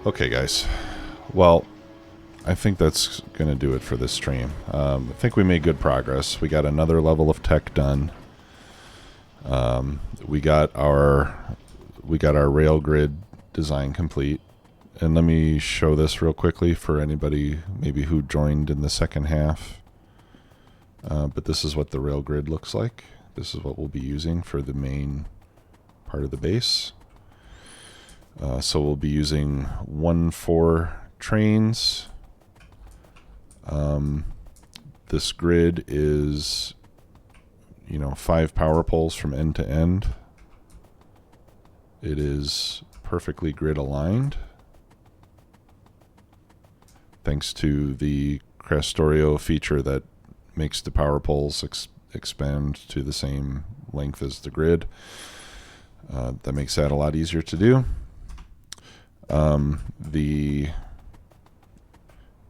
Okay, guys. Well, I think that's going to do it for this stream. I think we made good progress. We got another level of tech done. We got our rail grid design complete. And let me show this real quickly for anybody maybe who joined in the second half. But this is what the rail grid looks like. This is what we'll be using for the main part of the base. So we'll be using 1-4 trains. This grid is, 5 power poles from end to end. It is perfectly grid aligned, thanks to the Krastorio feature that makes the power poles expand to the same length as the grid. That makes that a lot easier to do.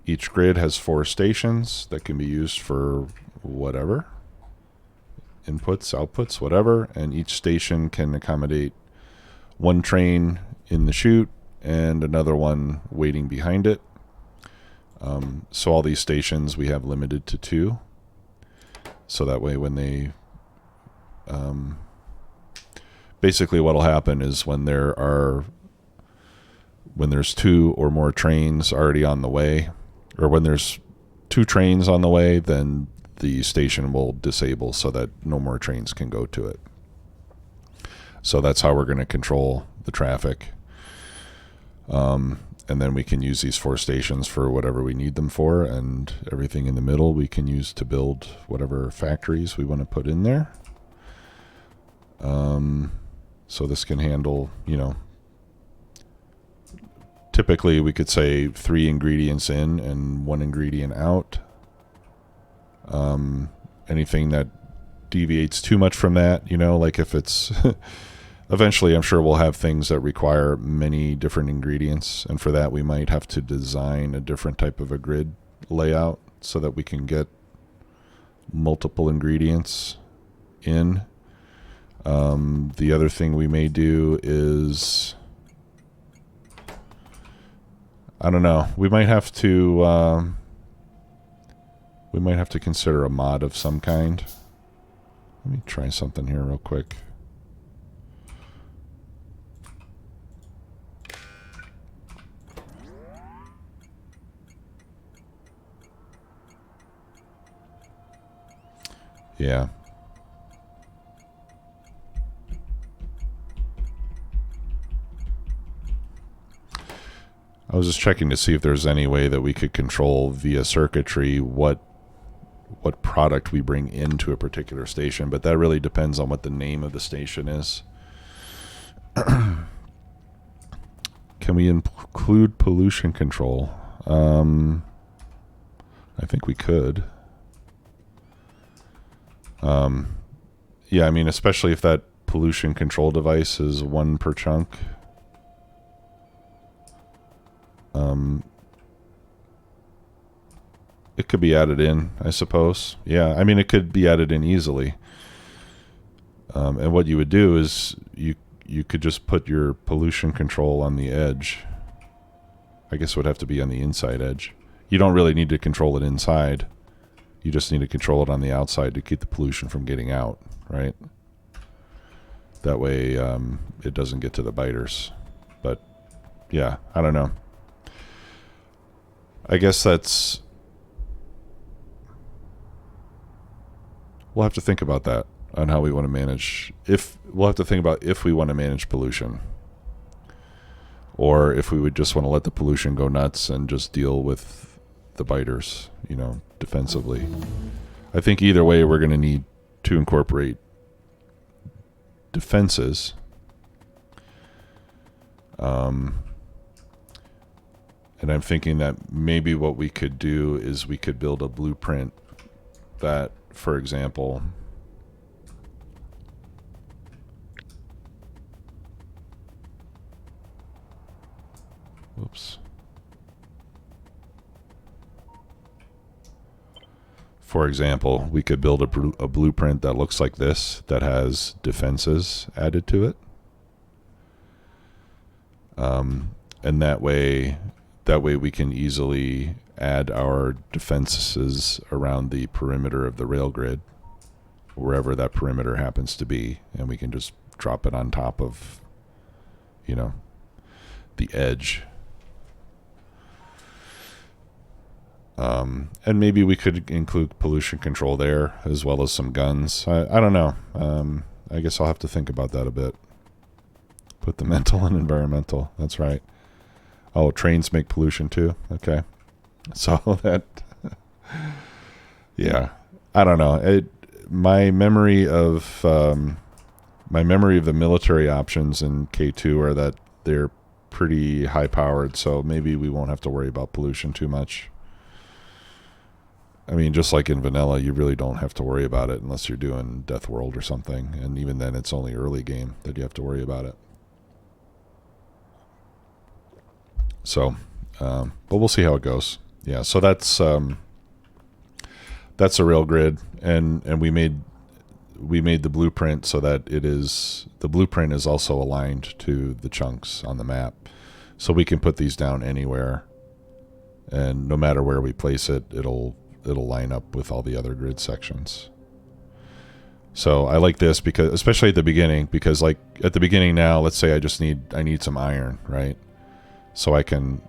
Each grid has 4 stations that can be used for whatever, inputs, outputs, whatever, and each station can accommodate 1 train in the chute and another one waiting behind it. So all these stations we have limited to 2. So that way when they... basically what'll happen is when there's 2 or more trains already on the way, or when there's 2 trains on the way, then the station will disable so that no more trains can go to it. So that's how we're going to control the traffic. And then we can use these 4 stations for whatever we need them for, and everything in the middle we can use to build whatever factories we want to put in there. So this can handle, typically we could say 3 ingredients in and 1 ingredient out. Anything that deviates too much from that, like if it's eventually I'm sure we'll have things that require many different ingredients, and for that we might have to design a different type of a grid layout so that we can get multiple ingredients in. The other thing we may do is, I don't know, we might have to consider a mod of some kind. Let me try something here real quick. Yeah. I was just checking to see if there's any way that we could control via circuitry what product we bring into a particular station, but that really depends on what the name of the station is. Can we include pollution control? I think we could. Yeah, I mean, especially if that pollution control device is 1 per chunk. It could be added in, I suppose. Yeah, I mean, it could be added in easily. And what you would do is you could just put your pollution control on the edge. I guess it would have to be on the inside edge. You don't really need to control it inside. You just need to control it on the outside to keep the pollution from getting out, right? That way it doesn't get to the biters. But yeah, I don't know. I guess we'll have to think about that on how we want to manage. We'll have to think about if we want to manage pollution, or if we would just want to let the pollution go nuts and just deal with the biters, defensively. I think either way we're going to need to incorporate defenses. And I'm thinking that maybe what we could do is we could build a blueprint that, for example, whoops. For example, we could build a blueprint that looks like this, that has defenses added to it. and that way we can easily add our defenses around the perimeter of the rail grid, wherever that perimeter happens to be, and we can just drop it on top of, you know, the edge. And maybe we could include pollution control there as well as some guns. I don't know. I guess I'll have to think about that a bit. Put the mental and environmental. That's right. Oh, trains make pollution too. Okay. So that, yeah, I don't know. My memory of the military options in K2 are that they're pretty high powered. So maybe we won't have to worry about pollution too much. I mean, just like in vanilla, you really don't have to worry about it unless you're doing Death World or something. And even then, it's only early game that you have to worry about it. So, but we'll see how it goes. Yeah, so that's a rail grid, and we made the blueprint so that the blueprint is also aligned to the chunks on the map, so we can put these down anywhere, and no matter where we place it, it'll line up with all the other grid sections. So I like this because, especially at the beginning, because like at the beginning now, let's say I need some iron, right? So I can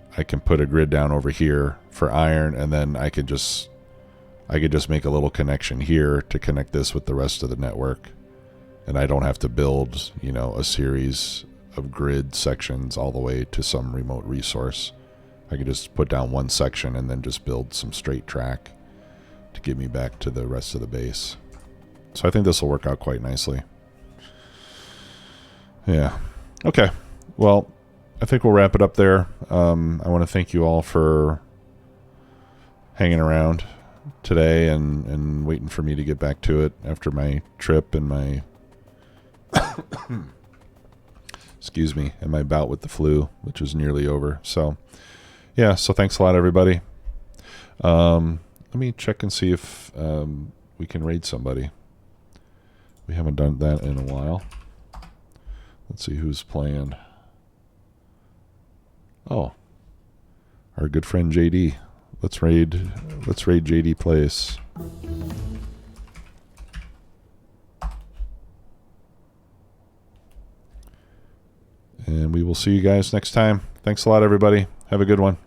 put a grid down over here for iron, and then I could just make a little connection here to connect this with the rest of the network, and I don't have to build, you know, a series of grid sections all the way to some remote resource. I could just put down one section and then just build some straight track to get me back to the rest of the base. So I think this will work out quite nicely. Yeah. Okay. Well, I think we'll wrap it up there. I want to thank you all for hanging around today and waiting for me to get back to it after my trip and my excuse me, and my bout with the flu, which is nearly over. So yeah, so thanks a lot, everybody. Let me check and see if we can raid somebody. We haven't done that in a while. Let's see who's playing. Oh, our good friend JD. Let's raid JD Place. And we will see you guys next time. Thanks a lot, everybody. Have a good one.